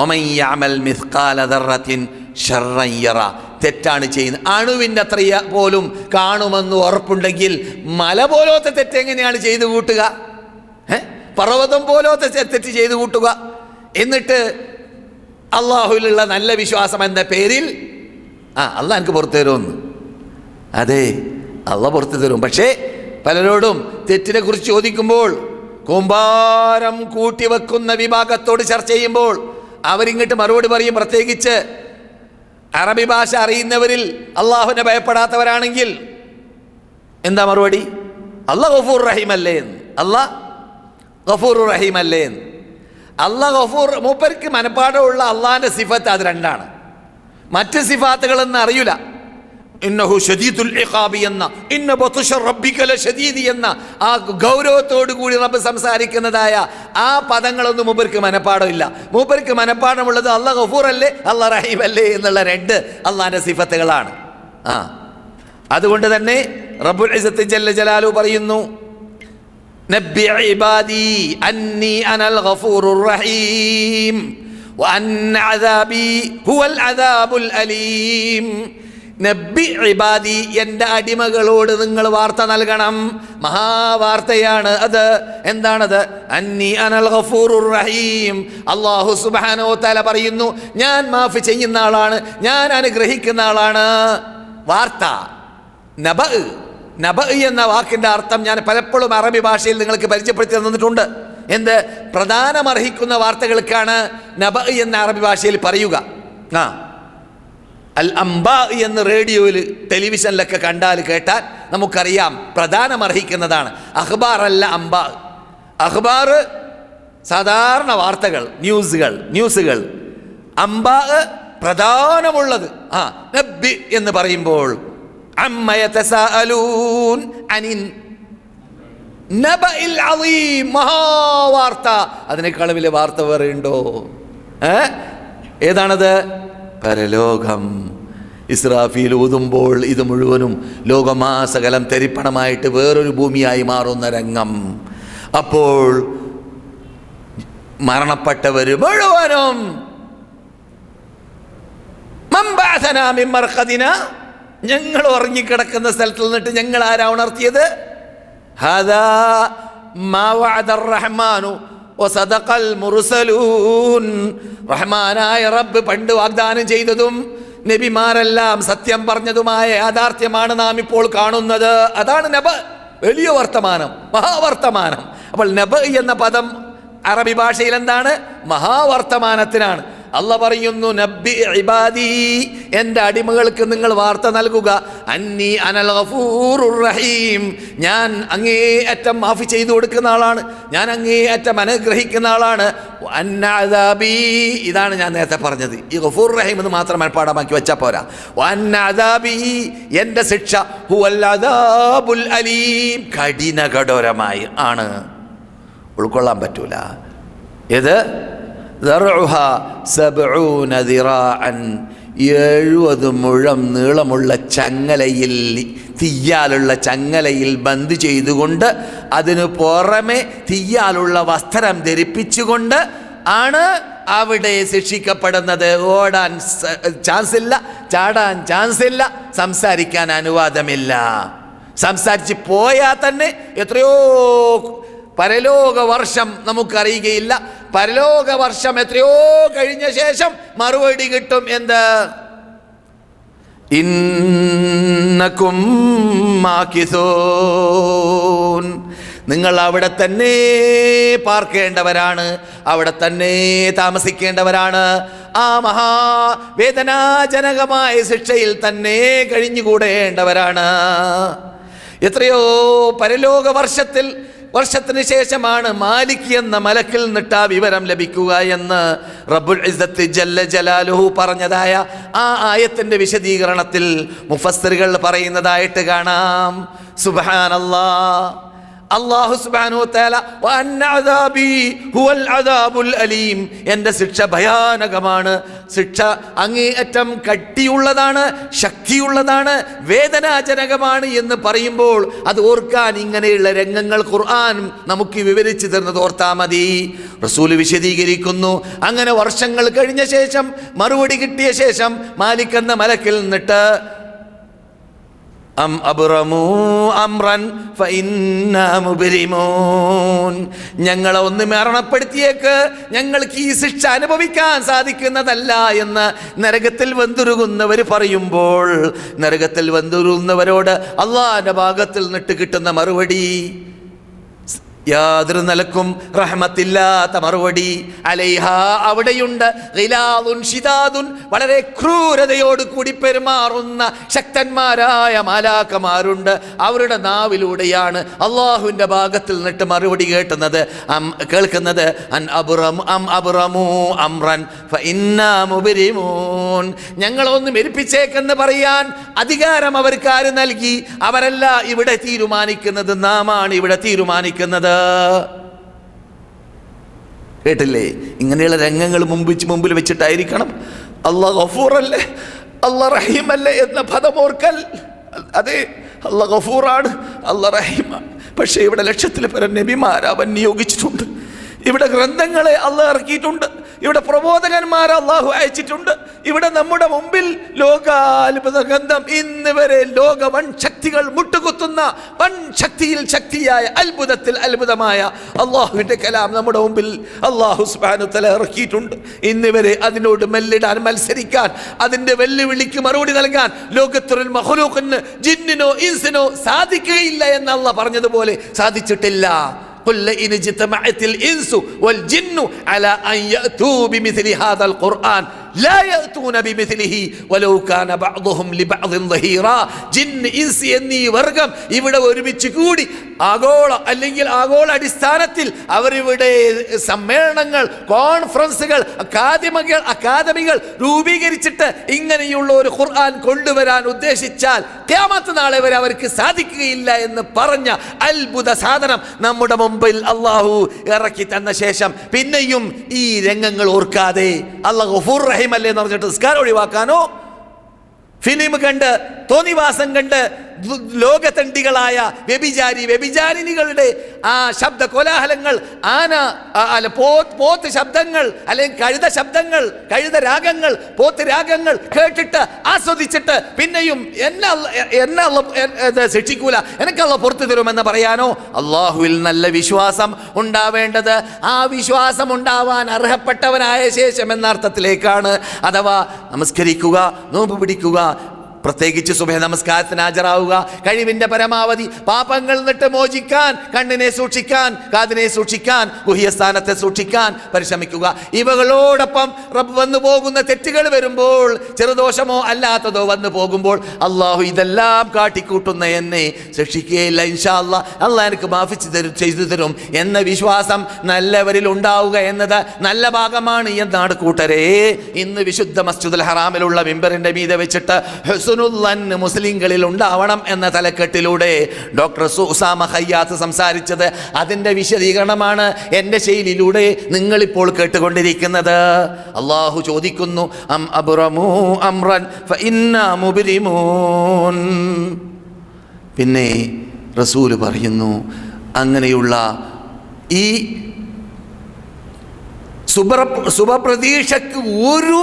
ഒമൻ യഅമൽ മിസ്ഖാല ദർറത്തിൻ ശർറൻ യറ. തെറ്റാണ് ചെയ്യുന്നത്, അണുവിൻ്റെ അത്ര പോലും കാണുമെന്ന് ഉറപ്പുണ്ടെങ്കിൽ മല പോലത്തെ തെറ്റ് എങ്ങനെയാണ് ചെയ്തു കൂട്ടുക? പർവ്വതം പോലത്തെ തെറ്റ് ചെയ്തു കൂട്ടുക. എന്നിട്ട് അള്ളാഹുവിലുള്ള നല്ല വിശ്വാസം എന്ന പേരിൽ അള്ളാഹ് എനിക്ക് പുറത്തു തരുമെന്ന്. അതെ, അള്ളാഹ് പുറത്തു തരും. പക്ഷേ പലരോടും തെറ്റിനെ കുറിച്ച് ചോദിക്കുമ്പോൾ, കൂമ്പാരം കൂട്ടിവെക്കുന്ന വിഭാഗത്തോട് ചർച്ച ചെയ്യുമ്പോൾ അവരിങ്ങോട്ട് മറുപടി പറയും. പ്രത്യേകിച്ച് അറബി ഭാഷ അറിയുന്നവരിൽ അള്ളാഹുവിനെ ഭയപ്പെടാത്തവരാണെങ്കിൽ എന്താ മറുപടി? അള്ളാഹ് ഗഫൂർ റഹീം അല്ലേ എന്ന്. അള്ളാഹ് ഗഫൂർ റഹീം അല്ലേ എന്ന്. അള്ളാഹ് ഗഫൂർ, മൂപ്പർക്ക് മനപ്പാടമുള്ള അള്ളാഹിൻ്റെ സിഫത്ത് അത് രണ്ടാണ്. മറ്റ് സിഫാത്തുകളെന്ന് അറിയില്ല. ഇന്നഹു ശദീദുൽ ഇഖാബി എന്ന, ഇന്ന ബത്ഷ റബ്ബിക ലശദീദ് എന്ന ആ ഗൗരവത്തോടു കൂടി റബ്ബ് സംസാരിക്കുന്നതായ ആ പദങ്ങളൊന്നും മൂപ്പർക്ക് മനപ്പാടമില്ല. മൂപ്പർക്ക് മനപ്പാടമുള്ളത് അള്ളാഹ് ഗഫൂർ അല്ലേ, അള്ളാഹ് റഹീം അല്ലേ എന്നുള്ള രണ്ട് അള്ളാഹിൻ്റെ സിഫത്തുകളാണ്. അതുകൊണ്ട് തന്നെ റബ്ബുൽ ഇസ്സത്ത് ജല്ല ജലാലു പറയുന്നു, നബ്ബി ഇബാദി അന്നി അനൽ ഗഫൂറുർ റഹീം വഅന്ന അദാബി ഹുവൽ അദാബുൽ അലീം. നബ്ബി ഇബാദി, എൻ്റെ അടിമകളോട് നിങ്ങൾ വാർത്ത നൽകണം. മഹാവാർത്തയാണ് അത്. എന്താണത്? അന്നി അനൽ ഗഫൂറുർ റഹീം. അല്ലാഹു സുബ്ഹാനഹു വ തആല പറയുന്നു, ഞാൻ മാഫ് ചെയ്യുന്ന ആളാണ്, ഞാൻ അനുഗ്രഹിക്കുന്ന ആളാണ്. വാർത്ത നബ, നബ എന്ന വാക്കിൻ്റെ അർത്ഥം ഞാൻ പലപ്പോഴും അറബി ഭാഷയിൽ നിങ്ങൾക്ക് പരിചയപ്പെടുത്തി തന്നിട്ടുണ്ട്. എന്ത്? പ്രധാനമർഹിക്കുന്ന വാർത്തകൾക്കാണ് നബ എന്ന അറബി ഭാഷയിൽ പറയുക. അൽ അംബ എന്ന് റേഡിയോയിൽ ടെലിവിഷനിലൊക്കെ കണ്ടാൽ കേട്ടാൽ നമുക്കറിയാം പ്രധാനമർഹിക്കുന്നതാണ്. അഖ്ബാർ അല്ല അംബ. അഖ്ബാർ സാധാരണ വാർത്തകൾ, ന്യൂസുകൾ. അംബ പ്രധാനമുള്ളത്. നബ്ബി എന്ന് പറയുമ്പോൾ അമ്മ യതസാഅലൂൻ അനിൻ നബഇൽ അളീം, മഹാവാർത്ത. അതിനേക്കാൾ വലിയ വാർത്ത വേറെ ഉണ്ടോ? ഏതാണത്? പരലോകം. ഇസ്രാഫീൽ ഊതുമ്പോൾ ഇത് മുഴുവനും ലോകമാസകലം തെരിപ്പണമായിട്ട് വേറൊരു ഭൂമിയായി മാറുന്ന രംഗം. അപ്പോൾ മരണപ്പെട്ടവർ മുഴുവനും മംബഅസനാ മിൻ മർഖദിന, ഞങ്ങൾ ഉറങ്ങിക്കിടക്കുന്ന സ്ഥലത്ത് നിന്നിട്ട് ഞങ്ങൾ ആരാ ഉണർത്തിയത്? ഹദാ മാ വഅദർ റഹ്മാനു വസദഖൽ മുർസലൂൻ. റഹ്മാനായ റബ്ബ് പണ്ട് വാഗ്ദാനം ചെയ്തതും നബിമാരെല്ലാം സത്യം പറഞ്ഞതുമായ യാഥാർത്ഥ്യമാണ് നാം ഇപ്പോൾ കാണുന്നത്. അതാണ് നബ, വലിയ വർത്തമാനം, മഹാവർത്തമാനം. അപ്പോൾ നബ എന്ന പദം അറബി ഭാഷയിൽ എന്താണ്? മഹാവർത്തമാനത്തിനാണ്. അള്ളാഹ് പറയുന്നു, നബ്ബി ഇബാദി, എൻ്റെ അടിമകൾക്ക് നിങ്ങൾ വാർത്ത നൽകുക, അന്നി അനൽ ഗഫൂറുർ റഹീം, ഞാൻ അങ്ങേയറ്റം മാഫി ചെയ്തു കൊടുക്കുന്ന ആളാണ്, ഞാൻ അങ്ങേയറ്റം അനുഗ്രഹിക്കുന്ന ആളാണ്. അന്ന അദാബി, ഇതാണ് ഞാൻ നേരത്തെ പറഞ്ഞത്. ഈ ഗഫൂർ റഹീം എന്ന് മാത്രം മനഃപ്പാഠമാക്കി വെച്ചാൽ പോരാ. അന്ന അദാബി, എൻ്റെ ശിക്ഷ ഹുവൽ അദാബുൽ അലീം, കഠിന കഠോരമായി ആണ്, ഉൾക്കൊള്ളാൻ പറ്റൂല. ഏത്? 70 മുഴം നീളമുള്ള ചങ്ങലയിൽ, തീയാലുള്ള ചങ്ങലയിൽ ബന്ദ് ചെയ്തുകൊണ്ട്, അതിനു പുറമെ തീയാലുള്ള വസ്ത്രം ധരിപ്പിച്ചുകൊണ്ട് ആണ് അവിടെ ശിക്ഷിക്കപ്പെടുന്നത്. ഓടാൻ ചാൻസ് ഇല്ല, ചാടാൻ ചാൻസ് ഇല്ല, സംസാരിക്കാൻ അനുവാദമില്ല. സംസാരിച്ച് പോയാൽ തന്നെ എത്രയോ പരലോക വർഷം നമുക്കറിയുകയില്ല. പരലോക വർഷം എത്രയോ കഴിഞ്ഞ ശേഷം മറുപടി കിട്ടും. എന്ത്? ഇന്നകും മാകിസൂൻ, നിങ്ങൾ അവിടെ തന്നെ പാർക്കേണ്ടവരാണ്, അവിടെ തന്നെ താമസിക്കേണ്ടവരാണ്. ആ മഹാവേദനാജനകമായ ശിക്ഷയിൽ തന്നെ കഴിഞ്ഞുകൂടേണ്ടവരാണ്. എത്രയോ പരലോക വർഷത്തിന് ശേഷമാണ് മാലിക് എന്ന മലക്കിൽ നിന്നിട്ട് ആ വിവരം ലഭിക്കുക എന്ന് റബ്ബുൽ ഇസ്സത്ത് ജല്ല ജലാലുഹു പറഞ്ഞതായ ആ ആയത്തിന്റെ വിശദീകരണത്തിൽ മുഫസ്സിറുകൾ പറയുന്നതായിട്ട് കാണാം. സുബ്ഹാനല്ലാഹ്, അല്ലാഹു സുബ്ഹാനഹു വ തആല വഅന്ന അദാബി ഹുവൽ അദാബുൽ അലീം, എൻ്റെ ശിക്ഷ ഭയാനകമാണ്, ശിക്ഷ അങ്ങേയറ്റം കട്ടിയുള്ളതാണ്, ശക്തിയുള്ളതാണ്, വേദനാജനകമാണ് എന്ന് പറയുമ്പോൾ അത് ഓർക്കാൻ ഇങ്ങനെയുള്ള രംഗങ്ങൾ ഖുർആൻ നമുക്ക് വിവരിച്ചു തരുന്നത് ഓർത്താ മതി. റസൂല് വിശദീകരിക്കുന്നു, അങ്ങനെ വർഷങ്ങൾ കഴിഞ്ഞ ശേഷം മറുപടി കിട്ടിയ ശേഷം മാലിക് എന്ന മലക്കിൽ നിന്നിട്ട് അം അബ്റമൂ അംറൻ ഫഇന്നാ മുബ്രിമൂൻ, ഞങ്ങളെ ഒന്ന് മരണപ്പെടുത്തിയേക്ക്, ഞങ്ങൾക്ക് ഈ ശിക്ഷ അനുഭവിക്കാൻ സാധിക്കുന്നതല്ല എന്ന് നരകത്തിൽ വെന്തുരുകുന്നവർ പറയുമ്പോൾ, നരകത്തിൽ വെന്തുരുകുന്നവരോട് അള്ളാഹുവിന്റെ ഭാഗത്തിൽ നിന്നിട്ട് കിട്ടുന്ന മറുപടി യാതൊരു നിലക്കും റഹ്മത്തില്ലാത്ത മറുപടി. അലൈഹ, അവിടെയുണ്ട് ഗിലാദുൻ ശിദാദുൻ, വളരെ ക്രൂരതയോട് കൂടി പെരുമാറുന്ന ശക്തന്മാരായ മാലാക്കമാരുണ്ട്. അവരുടെ നാവിലൂടെയാണ് അള്ളാഹുവിൻ്റെ ഭാഗത്തിൽ നിന്നിട്ട് മറുപടി കേൾക്കുന്നത്. അൻ അബ്റമൂ അംറൻ ഫഇന്നാ മുബ്രിമൂൻ, ഞങ്ങളൊന്ന് മെരിപ്പിച്ചേക്കെന്ന് പറയാൻ അധികാരം അവർക്ക് ആര് നൽകി? അവരല്ല ഇവിടെ തീരുമാനിക്കുന്നത്, നാമാണ് ഇവിടെ തീരുമാനിക്കുന്നത്. കേട്ടില്ലേ? ഇങ്ങനെയുള്ള രംഗങ്ങൾ മുമ്പിൽ വെച്ചിട്ടായിരിക്കണം അല്ലാഹ് ഗഫൂറല്ലേ, അല്ലാഹ് റഹീമല്ലേ എന്ന പദമോർക്കൽ. അതെ, അല്ലാഹ് ഗഫൂറാണ്, അല്ലാഹ് റഹീമാണ്. പക്ഷേ ഇവിടെ ലക്ഷത്തിൽ പരം നബിമാരെ അവൻ നിയോഗിച്ചിട്ടുണ്ട്, ഇവിടെ ഗ്രന്ഥങ്ങളെ അല്ലാഹ് ഇറക്കിയിട്ടുണ്ട്, ഇവിടെ പ്രബോധകന്മാരെ അല്ലാഹു അയച്ചിട്ടുണ്ട്, ഇവിടെ നമ്മുടെ മുമ്പിൽ ലോകാത്ഭുത ഗ്രന്ഥം ഇന്ന് വരെ ലോക വൻശക്തികൾ മുട്ടുകുത്തുന്ന വൻശക്തിയിൽ ശക്തിയായ അത്ഭുതത്തിൽ അത്ഭുതമായ അള്ളാഹുവിൻ്റെ കലാം നമ്മുടെ മുമ്പിൽ അള്ളാഹു സുബ്ഹാനഹു വ തആല ഇറക്കിയിട്ടുണ്ട്. ഇന്ന് വരെ അതിനോട് മെല്ലിടാൻ, മത്സരിക്കാൻ, അതിൻ്റെ വെല്ലുവിളിക്ക് മറുപടി നൽകാൻ ലോകത്തുൽ മഖ്ലൂഖിന്, ജിന്നിനോ ഇൻസിനോ സാധിക്കുകയില്ല എന്ന് അള്ളാഹ് പറഞ്ഞതുപോലെ സാധിച്ചിട്ടില്ല. قل إن اجتمعت الإنس والجن على أن يأتوا بمثل هذا القرآن ലാ യഅതൂന ബിമിസ്ലിഹി വലൗ കാന ബഅദുഹും ലിബഅദിൻ ദഹീറാ. ജിന്ന് ഇൻസ് എന്നീ വർഗം ഇവിടെ ഒരുമിച്ച് കൂടി അല്ലെങ്കിൽ ആഗോള അടിസ്ഥാനത്തിൽ അവരിവിടെ സമ്മേളനങ്ങൾ, കോൺഫറൻസുകൾ, അക്കാദമികൾ രൂപീകരിച്ചിട്ട് ഇങ്ങനെയുള്ള ഒരു ഖുർആൻ കൊണ്ടുവരാൻ ഉദ്ദേശിച്ചാൽ ഖിയാമത്ത് നാളെ വരെ അവർക്ക് സാധിക്കുകയില്ല എന്ന് പറഞ്ഞ അത്ഭുത സാധനം നമ്മുടെ മുമ്പിൽ അള്ളാഹു ഇറക്കി തന്ന ശേഷം പിന്നെയും ഈ രംഗങ്ങൾ ഓർക്കാതെ അല്ലാഹു ഗഫൂർ റഹീം അല്ലേ എന്ന് പറഞ്ഞിട്ട് നിസ്കാരം ഒഴിവാക്കാനോ, ഫിലിം കണ്ട് തോന്നിവാസം കണ്ട് ലോകതണ്ടികളായ വ്യഭിചാരിണികളുടെ ആ ശബ്ദ കോലാഹലങ്ങൾ, പോത്ത് ശബ്ദങ്ങൾ അല്ലെങ്കിൽ കഴുത രാഗങ്ങൾ, പോത്ത് രാഗങ്ങൾ കേട്ടിട്ട് ആസ്വദിച്ചിട്ട് പിന്നെയും എന്നെ ശിക്ഷിക്കൂല, എനിക്കല്ല പുറത്തു തരുമെന്ന് പറയാനോ? അള്ളാഹുവിൽ നല്ല വിശ്വാസം ഉണ്ടാവേണ്ടത് ആ വിശ്വാസം ഉണ്ടാവാൻ അർഹപ്പെട്ടവനായ ശേഷം എന്ന അർത്ഥത്തിലേക്കാണ്. അഥവാ നമസ്കരിക്കുക, നോമ്പ് പിടിക്കുക, പ്രത്യേകിച്ച് സുബഹ നമസ്കാരത്തിന് ഹാജരാവുക, കഴിവിന്റെ പരമാവധി പാപങ്ങൾ നിട്ട് മോചിക്കാൻ, കണ്ണിനെ സൂക്ഷിക്കാൻ, കാതിനെ സൂക്ഷിക്കാൻ, ഗുഹ്യസ്ഥാനത്തെ സൂക്ഷിക്കാൻ പരിശ്രമിക്കുക. ഇവകളോടൊപ്പം റബ്ബ് വന്നു പോകുന്ന തെറ്റുകൾ വരുമ്പോൾ, ചെറുദോഷമോ അല്ലാത്തതോ വന്നു പോകുമ്പോൾ അള്ളാഹു ഇതെല്ലാം കാട്ടിക്കൂട്ടുന്ന എന്നെ ശിക്ഷിക്കുകയില്ല, ഇൻഷാ അല്ലാഹ് അള്ളാഹ് എനിക്ക് മാഫി ചെയ്തു തരും എന്ന വിശ്വാസം നല്ലവരിൽ ഉണ്ടാവുക എന്നത് നല്ല ഭാഗമാണ് എന്നാണ് കൂട്ടരെ. ഇന്ന് വിശുദ്ധ മസ്ജിദുൽ ഹറാമിലുള്ള മിമ്പറിന്റെ മീതെ വെച്ചിട്ട് മുസ്ലിങ്ങളിൽ ഉണ്ടാവണം എന്ന തലക്കെട്ടിലൂടെ ഡോക്ടർ ഉസാമ ഖയ്യാത്ത് സംസാരിച്ചത് അതിന്റെ വിശദീകരണമാണ് എന്റെ ശൈലിയിലൂടെ നിങ്ങളിപ്പോൾ കേട്ടുകൊണ്ടിരിക്കുന്നത്. അള്ളാഹു ചോദിക്കുന്നു, അം അബ്റമൂ അംറൻ ഫഇന്നാ മുബ്രിമൂൻ. പിന്നെ റസൂല് പറയുന്നു, അങ്ങനെയുള്ള ഈ ശുഭപ്രതീക്ഷയ്ക്ക് ഒരു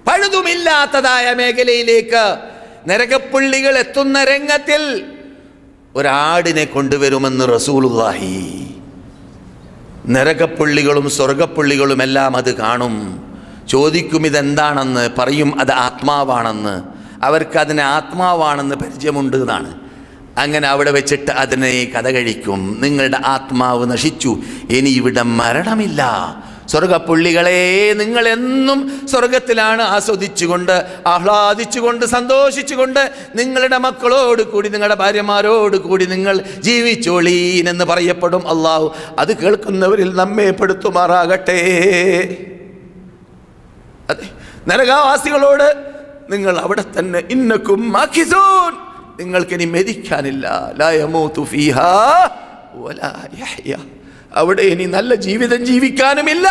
പഴുതുമില്ലാത്തതായ മേഖലയിലേക്ക് നരകപ്പുള്ളികൾ എത്തുന്ന രംഗത്തിൽ ഒരാടിനെ കൊണ്ടുവരുമെന്ന് റസൂലുള്ളാഹി. നരകപ്പുള്ളികളും സ്വർഗപ്പുള്ളികളും എല്ലാം അത് കാണും, ചോദിക്കും ഇതെന്താണെന്ന്, പറയും അത് ആത്മാവാണെന്ന്. അവർക്ക് അതിനെ ആത്മാവാണെന്ന് പരിചയമുണ്ട് എന്നാണ്. അങ്ങനെ അവിടെ വെച്ചിട്ട് അതിനെ കഥ കഴിക്കും, നിങ്ങളുടെ ആത്മാവ് നശിച്ചു, ഇനി ഇവിടെ മരണമില്ല. സ്വർഗപ്പുള്ളികളെ, നിങ്ങൾ എന്നും സ്വർഗത്തിലാണ് ആസ്വദിച്ചുകൊണ്ട്, ആഹ്ലാദിച്ചുകൊണ്ട്, സന്തോഷിച്ചുകൊണ്ട് നിങ്ങളുടെ മക്കളോട് കൂടി, നിങ്ങളുടെ ഭാര്യമാരോട് കൂടി നിങ്ങൾ ജീവിച്ചോളീൻ എന്ന് പറയപ്പെടും. അള്ളാഹു അത് കേൾക്കുന്നവരിൽ നമ്മെ പെടുത്തുമാറാകട്ടെ. അതെ, നരകവാസികളോട് നിങ്ങൾ അവിടെ തന്നെ ഇന്നക്കും മാഖിസൂൻ, നിങ്ങൾക്കിനി മരിക്കാനില്ല, ലാ യമൂതു ഫീഹാ വലാ യഹ്യ, അവിടെ ഇനി നല്ല ജീവിതം ജീവിക്കാനുമില്ല,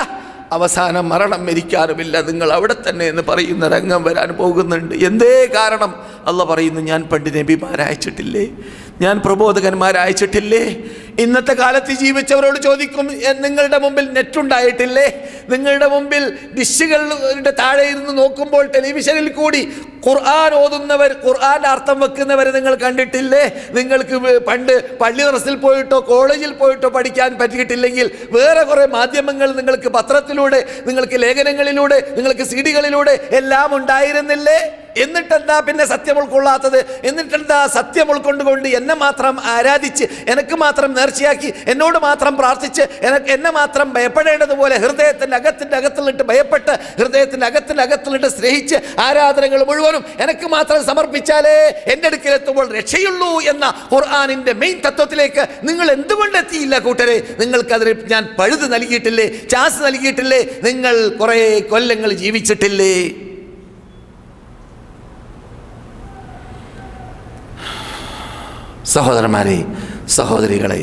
അവസാനം മരണം മരിക്കാനുമില്ല, നിങ്ങൾ അവിടെ തന്നെ എന്ന് പറയുന്ന രംഗം വരാൻ പോകുന്നുണ്ട്. എന്തേ കാരണം? അള്ളാഹ് പറയുന്നു, ഞാൻ പണ്ട് നബിമാരയച്ചിട്ടില്ലേ, ഞാൻ പ്രബോധകന്മാരയച്ചിട്ടില്ലേ? ഇന്നത്തെ കാലത്ത് ജീവിച്ചവരോട് ചോദിക്കും, നിങ്ങളുടെ മുമ്പിൽ നെറ്റുണ്ടായിട്ടില്ലേ? നിങ്ങളുടെ മുമ്പിൽ ഡിഷുകളുടെ താഴെ ഇരുന്ന് നോക്കുമ്പോൾ ടെലിവിഷനിൽ കൂടി ഖുർആൻ ഓതുന്നവർ, ഖുർആന്റെ അർത്ഥം വെക്കുന്നവരെ നിങ്ങൾ കണ്ടിട്ടില്ലേ? നിങ്ങൾക്ക് പണ്ട് പള്ളി ദർസിൽ പോയിട്ടോ കോളേജിൽ പോയിട്ടോ പഠിക്കാൻ പറ്റിയിട്ടില്ലെങ്കിൽ വേറെ കുറെ മാധ്യമങ്ങൾ നിങ്ങൾക്ക് പത്രത്തിലൂടെ, നിങ്ങൾക്ക് ലേഖനങ്ങളിലൂടെ, നിങ്ങൾക്ക് സീഡികളിലൂടെ എല്ലാം ഉണ്ടായിരുന്നില്ലേ? എന്നിട്ടെന്താ പിന്നെ സത്യം ഉൾക്കൊള്ളാത്തത്? എന്നിട്ടെന്താ സത്യം ഉൾക്കൊണ്ടുകൊണ്ട് എന്നെ മാത്രം ആരാധിച്ച്, എനിക്ക് മാത്രം നേർച്ചയാക്കി, എന്നോട് മാത്രം പ്രാർത്ഥിച്ച്, എന്നെ മാത്രം ഭയപ്പെടേണ്ടതുപോലെ ഹൃദയത്തിൻ്റെ അകത്തിലിട്ട് ഭയപ്പെട്ട്, ഹൃദയത്തിൻ്റെ അകത്തിലിട്ട് സ്നേഹിച്ച് ആരാധനകൾ മുഴുവനും എനിക്ക് മാത്രം സമർപ്പിച്ചാലേ എൻ്റെ അടുക്കലെത്തുമ്പോൾ രക്ഷയുള്ളൂ എന്ന ഖുർആനിൻ്റെ മെയിൻ തത്വത്തിലേക്ക് നിങ്ങൾ എന്തുകൊണ്ട് എത്തിയില്ല കൂട്ടരെ? നിങ്ങൾക്കതിന് ഞാൻ പഴുത് നൽകിയിട്ടില്ലേ, ചാൻസ് നൽകിയിട്ടില്ലേ? നിങ്ങൾ കുറേ കൊല്ലങ്ങൾ ജീവിച്ചിട്ടില്ലേ? സഹോദരന്മാരെ, സഹോദരികളെ,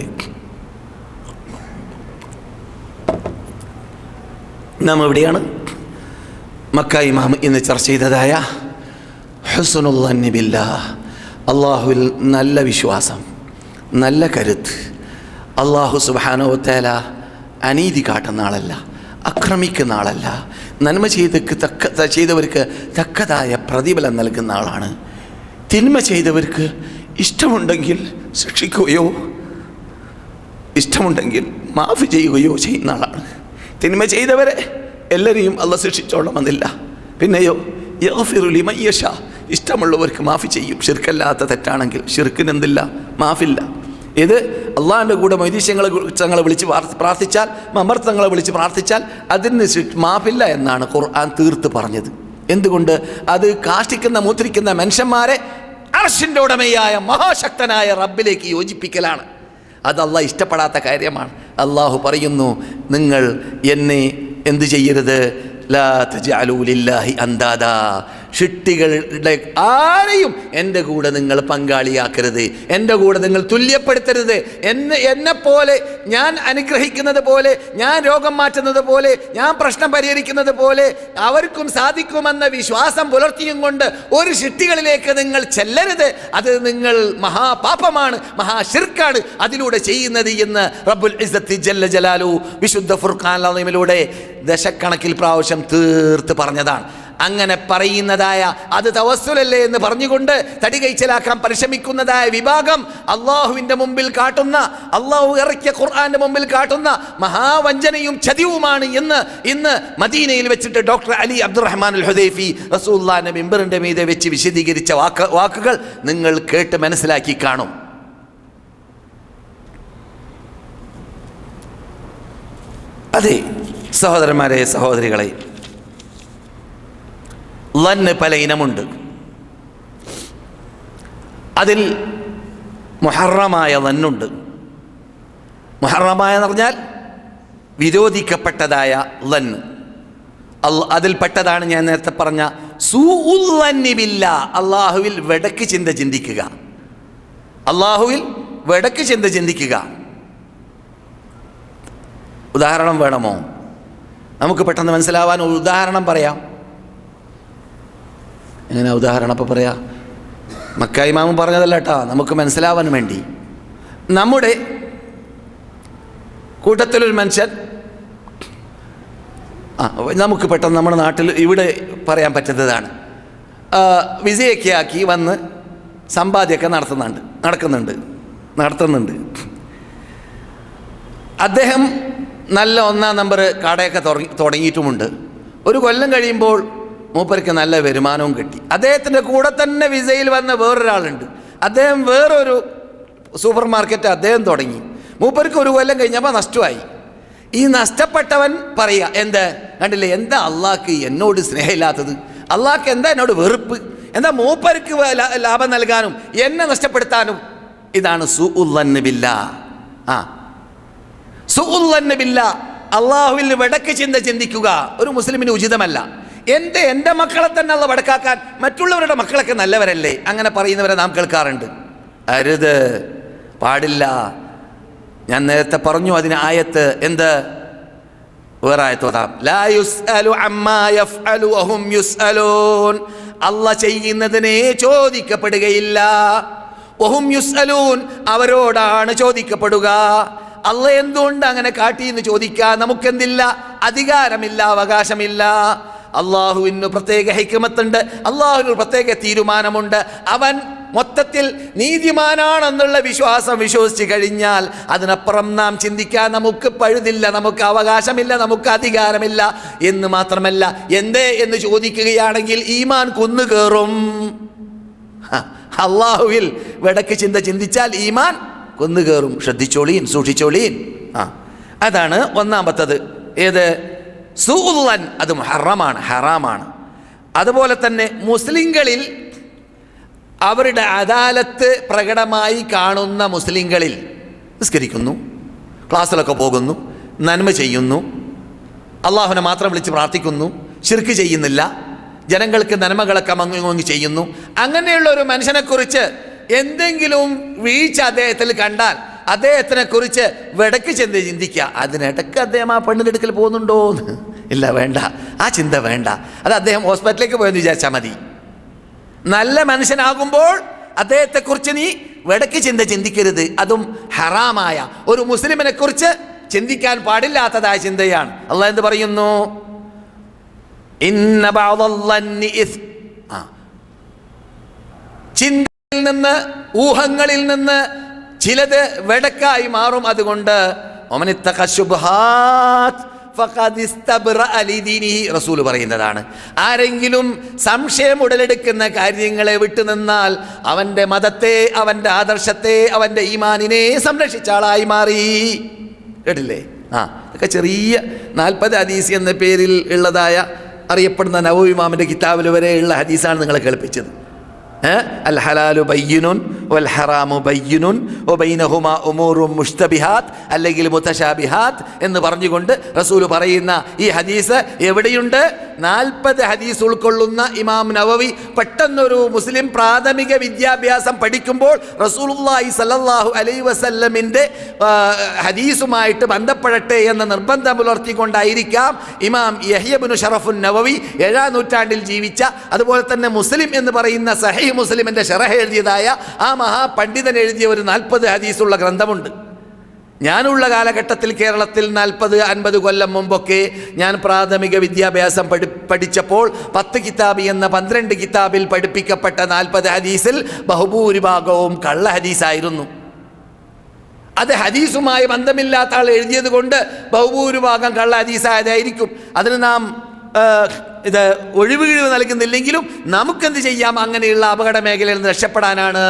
നാം എവിടെയാണ്? മക്ക ഇമാം ഇന്ന് ചർച്ച ചെയ്തതായ ഹുസ്നുൽ ളന്നി ബില്ലാഹ്, അള്ളാഹുവിൽ നല്ല വിശ്വാസം, നല്ല കരുത്ത്. അള്ളാഹു സുബ്ഹാനഹു വ തആല അനീതി കാട്ടുന്ന ആളല്ല, ആക്രമിക്കുന്ന ആളല്ല, നന്മ ചെയ്തവർക്ക് തക്കതായ പ്രതിഫലം നൽകുന്ന ആളാണ്. തിന്മ ചെയ്തവർക്ക് ഇഷ്ടമുണ്ടെങ്കിൽ ശിക്ഷിക്കുകയോ ഇഷ്ടമുണ്ടെങ്കിൽ മാഫി ചെയ്യുകയോ ചെയ്യുന്ന ആളാണ്. തിന്മ ചെയ്തവരെ എല്ലാവരെയും അള്ളാഹ് ശിക്ഷിച്ചോളണമെന്നില്ല. പിന്നെയോ യഗ്ഫിറു ലിമൻ യശാ, ഇഷ്ടമുള്ളവർക്ക് മാഫി ചെയ്യും. ശിർക്കല്ലാത്ത തെറ്റാണെങ്കിൽ, ശിർക്കിന് എന്തില്ല? മാഫില്ല. ഇത് അള്ളാഹിൻ്റെ കൂടെ മൊയ്തീശങ്ങളെ വിളിച്ച് പ്രാർത്ഥിച്ചാൽ, മമർത്തങ്ങളെ വിളിച്ച് പ്രാർത്ഥിച്ചാൽ അതിന് മാപ്പില്ല എന്നാണ് ഖുർആൻ തീർത്ത് പറഞ്ഞത്. എന്തുകൊണ്ട്? അത് കാഷ്ടിക്കുന്ന മൂത്രിക്കുന്ന മനുഷ്യന്മാരെ അർശിൻ്റെ ഉടമയായ മഹാശക്തനായ റബ്ബിലേക്ക് യോജിപ്പിക്കലാണ്. അത് അള്ളാഹ് ഇഷ്ടപ്പെടാത്ത കാര്യമാണ്. അള്ളാഹു പറയുന്നു, നിങ്ങൾ എന്നെ എന്തു ചെയ്യരുത്, ലാ തജഅലൂ ലില്ലാഹി അന്താദാ, ഷിട്ടികളുടെ ആരെയും എൻ്റെ കൂടെ നിങ്ങൾ പങ്കാളിയാക്കരുത്, എൻ്റെ കൂടെ നിങ്ങൾ തുല്യപ്പെടുത്തരുത്. എന്നെപ്പോലെ ഞാൻ അനുഗ്രഹിക്കുന്നത് പോലെ, ഞാൻ രോഗം മാറ്റുന്നത് പോലെ, ഞാൻ പ്രശ്നം പരിഹരിക്കുന്നത് പോലെ അവർക്കും സാധിക്കുമെന്ന വിശ്വാസം പുലർത്തിയും കൊണ്ട് ഒരു ഷിട്ടികളിലേക്ക് നിങ്ങൾ ചെല്ലരുത്. അത് നിങ്ങൾ മഹാപാപമാണ്, മഹാശിർക്കാണ് അതിലൂടെ ചെയ്യുന്നത് എന്ന് റബ്ബുൽ ഇസ്സത്തി ജല്ല ജലാലു വിശുദ്ധ ഫുർഖാൻ അളീമിലൂടെ ദശക്കണക്കിൽ പ്രാവശ്യം തീർത്ത് പറഞ്ഞതാണ്. അങ്ങനെ പറയുന്നതായ അത് തവസ്സുലല്ലേ എന്ന് പറഞ്ഞുകൊണ്ട് തടി കൈച്ചലാക്കാൻ പരിശ്രമിക്കുന്നതായ വിഭാഗം അള്ളാഹുവിൻ്റെ മുമ്പിൽ കാട്ടുന്ന, അള്ളാഹു ഇറക്കിയ ഖുർആന്റെ മുമ്പിൽ കാട്ടുന്ന മഹാവഞ്ചനയും ചതിവുമാണ് എന്ന് ഇന്ന് മദീനയിൽ വെച്ചിട്ട് doctor Ali Abdurahman al Hudaifi റസൂലുള്ളാഹിന്റെ മിമ്പറിന്റെ മീതെ വെച്ച് വിശദീകരിച്ച വാക്കുകൾ നിങ്ങൾ കേട്ട് മനസ്സിലാക്കി കാണും. അതെ സഹോദരന്മാരെ, സഹോദരികളെ, ലന്ന് പല ഇനമുണ്ട്. അതിൽ മുഹറമായ ലന്നുണ്ട്. മുഹറമായ എന്ന് പറഞ്ഞാൽ വിരോധിക്കപ്പെട്ടതായ ലന്ന്. അതിൽപ്പെട്ടതാണ് ഞാൻ നേരത്തെ പറഞ്ഞ സൂഉൽ ലന്നി ബില്ലാ, അള്ളാഹുവിൽ വെടക്ക് ചിന്ത ചിന്തിക്കുക. അള്ളാഹുവിൽ വെടക്ക് ചിന്ത ചിന്തിക്കുക. ഉദാഹരണം വേണമോ? നമുക്ക് പെട്ടെന്ന് മനസ്സിലാവാൻ ഒരു ഉദാഹരണം പറയാം. എങ്ങനെ ഉദാഹരണം അപ്പം പറയാം? മക്കാ ഇമാമും പറഞ്ഞതല്ല കേട്ടോ, നമുക്ക് മനസ്സിലാവാൻ വേണ്ടി. നമ്മുടെ കൂട്ടത്തിലൊരു മനുഷ്യൻ, നമുക്ക് പെട്ടെന്ന് നമ്മുടെ നാട്ടിൽ ഇവിടെ പറയാൻ പറ്റുന്നതാണ്, വിസയൊക്കെ ആക്കി വന്ന് സമ്പാദ്യമൊക്കെ നടത്തുന്നുണ്ട്. അദ്ദേഹം നല്ല 1-ാം നമ്പർ കടയൊക്കെ തുടങ്ങിയിട്ടുമുണ്ട്. ഒരു കൊല്ലം കഴിയുമ്പോൾ മൂപ്പർക്ക് നല്ല വരുമാനവും കിട്ടി. അദ്ദേഹത്തിൻ്റെ കൂടെ തന്നെ വിസയിൽ വന്ന വേറൊരാളുണ്ട്. അദ്ദേഹം വേറൊരു സൂപ്പർ മാർക്കറ്റ് അദ്ദേഹം തുടങ്ങി. മൂപ്പർക്ക് ഒരു കൊല്ലം കഴിഞ്ഞപ്പോൾ നഷ്ടമായി. ഈ നഷ്ടപ്പെട്ടവൻ പറയുക, എന്ത് കണ്ടില്ലേ, എന്താ അള്ളാഹ്ക്ക് എന്നോട് സ്നേഹമില്ലാത്തത്, അള്ളാഹ്ക്ക് എന്താ എന്നോട് വെറുപ്പ്, എന്താ മൂപ്പർക്ക് ലാഭം നൽകാനും എന്നെ നഷ്ടപ്പെടുത്താനും. ഇതാണ് സൂഉൽ ലന്ന് ബില്ലാഹ്. സൂഉൽ ലന്ന് ബില്ലാഹ്, അള്ളാഹുവിൽ വെടക്ക് ചിന്ത ചിന്തിക്കുക ഒരു മുസ്ലിമിന് ഉചിതമല്ല. എൻ്റെ മക്കളെ തന്നെ അള്ളാഹ് വടക്കാക്കാൻ മറ്റുള്ളവരുടെ മക്കളൊക്കെ നല്ലവരല്ലേ, അങ്ങനെ പറയുന്നവരെ നാം കേൾക്കാറുണ്ട്. അരുത്, പാടില്ല. ഞാൻ നേരത്തെ പറഞ്ഞു അതിന് ആയത്ത്. എന്ത്? വേറെ ആയത്ത് ഓതാം. ലാ യുസ്അലു അമ്മാ യഫ്അലു വഹും യുസ്അലൂൻ, അള്ളാഹ് ചെയ്യുന്നതിനെ ചോദിക്കപ്പെടുകയില്ല. വഹും യുസ്അലൂൻ, അവരോടാണ് ചോദിക്കപ്പെടുക. അള്ളാഹ് എന്തുകൊണ്ട് അങ്ങനെ കാട്ടിയെന്ന് ചോദിക്കാൻ നമുക്കെന്തില്ല? അധികാരമില്ല, അവകാശമില്ല. അള്ളാഹുവിന് പ്രത്യേക ഹിക്മത്തുണ്ട്, അള്ളാഹുവിന് പ്രത്യേക തീരുമാനമുണ്ട്. അവൻ മൊത്തത്തിൽ നീതിമാനാണെന്നുള്ള വിശ്വസിച്ച് കഴിഞ്ഞാൽ അതിനപ്പുറം നാം ചിന്തിക്കാൻ നമുക്ക് പഴുതില്ല, നമുക്ക് അവകാശമില്ല, നമുക്ക് അധികാരമില്ല. എന്ന് മാത്രമല്ല, എന്തേ എന്ന് ചോദിക്കുകയാണെങ്കിൽ ഈമാൻ കുന്നുകേറും. അള്ളാഹുവിൽ വെടക്ക് ചിന്ത ചിന്തിച്ചാൽ ഈമാൻ കുന്നുകേറും. ശ്രദ്ധിച്ചോളീൻ, സൂക്ഷിച്ചോളീൻ. അതാണ് ഒന്നാമത്തത്. ഏത്? സൂഉൽ ലന്ന്, അത് മുഹറമാണ്, ഹറാമാണ്. അതുപോലെ തന്നെ മുസ്ലിങ്ങളിൽ അവരുടെ അദാലത്ത് പ്രകടമായി കാണുന്ന മുസ്ലിങ്ങളിൽ നിസ്കരിക്കുന്നു, ക്ലാസ്സിലൊക്കെ പോകുന്നു, നന്മ ചെയ്യുന്നു, അള്ളാഹുവിനെ മാത്രം വിളിച്ച് പ്രാർത്ഥിക്കുന്നു, ശിർക്ക് ചെയ്യുന്നില്ല, ജനങ്ങൾക്ക് നന്മകളൊക്കെ മങ്ങി ചെയ്യുന്നു. അങ്ങനെയുള്ള ഒരു മനുഷ്യനെക്കുറിച്ച് എന്തെങ്കിലും വീഴ്ച അദ്ദേഹത്തിൽ കണ്ടാൽ അദ്ദേഹത്തിനെ കുറിച്ച് വെടക്ക് ചെന്ന് ചിന്തിക്കുക. അതിനിടയ്ക്ക് അദ്ദേഹം ആ പെണ്ണിൻ്റെ അടുക്കൽ പോകുന്നുണ്ടോ എന്ന് ഇല്ല, വേണ്ട, ആ ചിന്ത വേണ്ട. അത് അദ്ദേഹം ഹോസ്പിറ്റലിലേക്ക് പോയെന്ന് വിചാരിച്ചാൽ മതി. നല്ല മനുഷ്യനാകുമ്പോൾ അദ്ദേഹത്തെക്കുറിച്ച് നീ വെടക്ക് ചിന്ത ചിന്തിക്കരുത്. അതും ഹറാമായ ഒരു മുസ്ലിമിനെ കുറിച്ച് ചിന്തിക്കാൻ പാടില്ലാത്തതായ ചിന്തയാണ്. അള്ളാഹ് എന്ത് പറയുന്നു? ഇന്ന ബഅദൽ-ലന്നി ഇസ്, ചിന്തയിൽ നിന്ന്, ഊഹങ്ങളിൽ നിന്ന് ചിലത് വെടക്കായി മാറും. അതുകൊണ്ട് ഫഖദ് ഇസ്തബ്റഅ ലിദീനിഹി, റസൂൽ പറയുന്നതാണ്. ആരെങ്കിലും സംശയം ഉടലെടുക്കുന്ന കാര്യങ്ങളെ വിട്ടുനിന്നാൽ അവന്റെ മതത്തെ, അവന്റെ ആദർശത്തെ, അവന്റെ ഈമാനിനെ സംരക്ഷിച്ച ആളായി മാറി. കേട്ടില്ലേ? ഇതൊക്കെ ചെറിയ 40 ഹദീസ് എന്ന പേരിൽ ഉള്ളതായ അറിയപ്പെടുന്ന നവവി ഇമാമിന്റെ കിതാബിൽ വരെയുള്ള ഹദീസാണ് നിങ്ങളെ കേൾപ്പിച്ചത്. അൽ ഹലാലു ബയ്യിനുൻ വൽ ഹറാമു ബയ്യിനുൻ വബൈനഹുമാ ഉമൂറുൻ മുഷ്തബിഹാത്ത് അല്ലെങ്കിൽ മുതശാബിഹാത്ത് എന്ന് പറഞ്ഞുകൊണ്ട് റസൂൽ പറയുന്ന ഈ ഹദീസ് എവിടെയുണ്ട്? 40 ഹദീസ് ഉൾക്കൊള്ളുന്ന ഇമാം നവവി പെട്ടെന്നൊരു മുസ്ലിം പ്രാഥമിക വിദ്യാഭ്യാസം പഠിക്കുമ്പോൾ റസൂലുള്ളാഹി സ്വല്ലല്ലാഹു അലൈഹി വസല്ലമിൻ്റെ ഹദീസുമായിട്ട് ബന്ധപ്പെടട്ടെ എന്ന നിർബന്ധം പുലർത്തിക്കൊണ്ടായിരിക്കാം ഇമാം യഹ്യ ഇബ്നു ശറഫുൻ നവവി 7-ാം നൂറ്റാണ്ടിൽ ജീവിച്ച, അതുപോലെ തന്നെ മുസ്ലിം എന്ന് പറയുന്ന സഹീഹ് മുസ്ലിമിന്റെ ശറഹ് എഴുതിയതായ ആ മഹാപണ്ഡിതൻ എഴുതിയ ഒരു 40 ഹദീസുള്ള ഗ്രന്ഥമുണ്ട്. ഞാനുള്ള കാലഘട്ടത്തിൽ കേരളത്തിൽ 40-50 കൊല്ലം മുമ്പൊക്കെ ഞാൻ പ്രാഥമിക വിദ്യാഭ്യാസം പഠിച്ചപ്പോൾ 10 കിതാബ് എന്ന 12 കിതാബിൽ പഠിപ്പിക്കപ്പെട്ട 40 ഹദീസിൽ ബഹുഭൂരിഭാഗവും കള്ള ഹദീസായിരുന്നു. അത് ഹദീസുമായി ബന്ധമില്ലാത്ത ആൾ എഴുതിയത് കൊണ്ട് ബഹുഭൂരിഭാഗം കള്ള ഹദീസായതായിരിക്കും. അതിന് നാം ഇത് ഒഴിവുകിഴിവ് നൽകുന്നില്ലെങ്കിലും നമുക്കെന്ത് ചെയ്യാം? അങ്ങനെയുള്ള അപകട മേഖലയിൽ നിന്ന് രക്ഷപ്പെടാനാണ്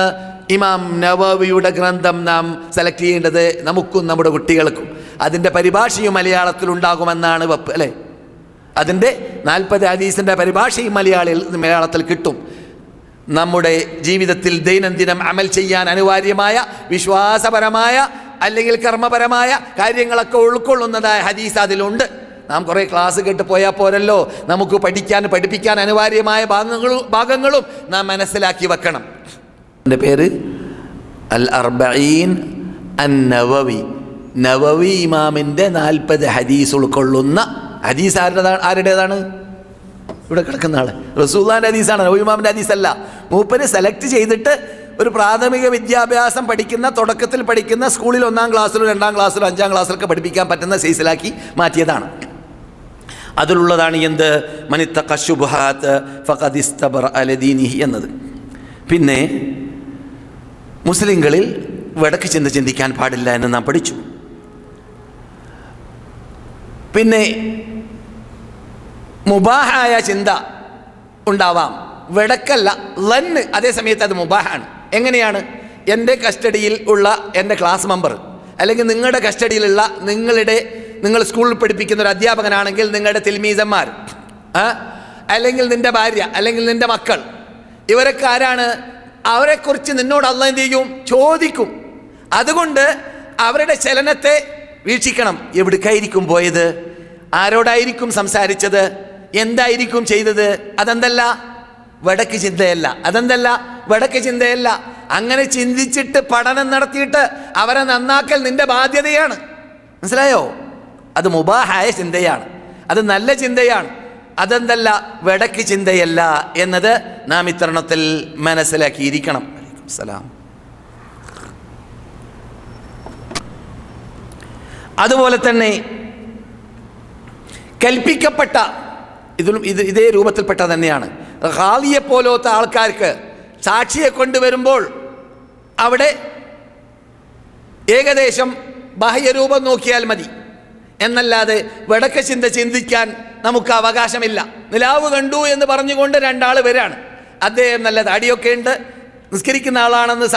ഇമാം നവവിയുടെ ഗ്രന്ഥം നാം സെലക്ട് ചെയ്യേണ്ടത്, നമുക്കും നമ്മുടെ കുട്ടികൾക്കും. അതിൻ്റെ പരിഭാഷയും മലയാളത്തിൽ ഉണ്ടാകുമെന്നാണ് വെപ്പ്, അല്ലേ? അതിൻ്റെ 40 ഹദീസിൻ്റെ പരിഭാഷയും മലയാളത്തിൽ കിട്ടും. നമ്മുടെ ജീവിതത്തിൽ ദൈനംദിനം അമൽ ചെയ്യാൻ അനിവാര്യമായ വിശ്വാസപരമായ അല്ലെങ്കിൽ കർമ്മപരമായ കാര്യങ്ങളൊക്കെ ഉൾക്കൊള്ളുന്നതായ ഹദീസ് അതിലുണ്ട്. നാം കുറേ ക്ലാസ് കേട്ട് പോയാൽ പോരല്ലോ, നമുക്ക് പഠിപ്പിക്കാൻ അനിവാര്യമായ ഭാഗങ്ങളും നാം മനസ്സിലാക്കി വെക്കണം. എൻ്റെ പേര് അൽ അർബഈൻ അൻ നവവി. നവവി ഇമാമിൻ്റെ 40 ഹദീസ് ഉൾക്കൊള്ളുന്ന ഹദീസ് ആരുടേതാണ്? ഇവിടെ കിടക്കുന്ന ആള് റസൂലുള്ളാഹിന്റെ ഹദീസാണ്, നവവി ഇമാമിൻ്റെ ഹദീസല്ല. മൂപ്പര് സെലക്ട് ചെയ്തിട്ട് ഒരു പ്രാഥമിക വിദ്യാഭ്യാസം പഠിക്കുന്ന, തുടക്കത്തിൽ പഠിക്കുന്ന സ്കൂളിൽ 1-ാം ക്ലാസ്സിലോ 2-ാം ക്ലാസ്സിലോ 5-ാം ക്ലാസ്സിലൊക്കെ പഠിപ്പിക്കാൻ പറ്റുന്ന സൈസിലാക്കി മാറ്റിയതാണ്. അതിലുള്ളതാണ് എന്ത്? മനിത്തഖ ശുബ്ഹാത്ത് ഫഖദ് ഇസ്തബ്റഅ ലിദീനിഹി എന്നത്. പിന്നെ മുസ്ലിങ്ങളിൽ വടക്ക് ചിന്തിക്കാൻ പാടില്ല എന്ന് നാം പഠിച്ചു. പിന്നെ മുബാഹായ ചിന്ത ഉണ്ടാവാം, വടക്കല്ല ലന്ന്. അതേ സമയത്ത് അത് മുബാഹാണ്. എങ്ങനെയാണ്? എൻ്റെ കസ്റ്റഡിയിൽ ഉള്ള എൻ്റെ ക്ലാസ് മെമ്പർ അല്ലെങ്കിൽ നിങ്ങളുടെ കസ്റ്റഡിയിലുള്ള നിങ്ങൾ സ്കൂളിൽ പഠിപ്പിക്കുന്ന ഒരു അധ്യാപകനാണെങ്കിൽ നിങ്ങളുടെ തിൽമീസന്മാർ, അല്ലെങ്കിൽ നിൻ്റെ ഭാര്യ, അല്ലെങ്കിൽ നിൻ്റെ മക്കൾ, ഇവരൊക്കെ ആരാണ്? അവരെക്കുറിച്ച് നിന്നോട് അല്ലാഹ് എന്ത് ചെയ്യും? ചോദിക്കും. അതുകൊണ്ട് അവരുടെ ചലനത്തെ വീക്ഷിക്കണം. എവിടേക്കായിരിക്കും പോയത്? ആരോടായിരിക്കും സംസാരിച്ചത്? എന്തായിരിക്കും ചെയ്തത്? അതെന്തല്ല വടക്ക് ചിന്തയല്ല. അതെന്തല്ല വടക്ക് ചിന്തയല്ല. അങ്ങനെ ചിന്തിച്ചിട്ട് പഠനം നടത്തിയിട്ട് അവരെ നന്നാക്കൽ നിന്റെ ബാധ്യതയാണ്. മനസ്സിലായോ? അത് മുബാഹായ ചിന്തയാണ്, അത് നല്ല ചിന്തയാണ്. അതെന്തല്ല വടക്ക് ചിന്തയല്ല എന്നത് നാം ഇത്തരണത്തിൽ മനസ്സിലാക്കിയിരിക്കണം. സലാം. അതുപോലെ തന്നെ കൽപ്പിക്കപ്പെട്ട ഇതേ രൂപത്തിൽപ്പെട്ട തന്നെയാണ്. ഖാദിയെ പോലത്തെ ആൾക്കാർക്ക് സാക്ഷിയെ കൊണ്ടുവരുമ്പോൾ അവിടെ ഏകദേശം ബാഹ്യരൂപം നോക്കിയാൽ മതി എന്നല്ലാതെ വടക്ക് ചിന്തിക്കാൻ നമുക്ക് അവകാശമില്ല. നിലാവ് കണ്ടു എന്ന് പറഞ്ഞുകൊണ്ട് 2 ആൾ വരാണ്. അദ്ദേഹം നല്ല താടിയൊക്കെ ഉണ്ട്, നിസ്കരിക്കുന്ന ആളാണെന്ന്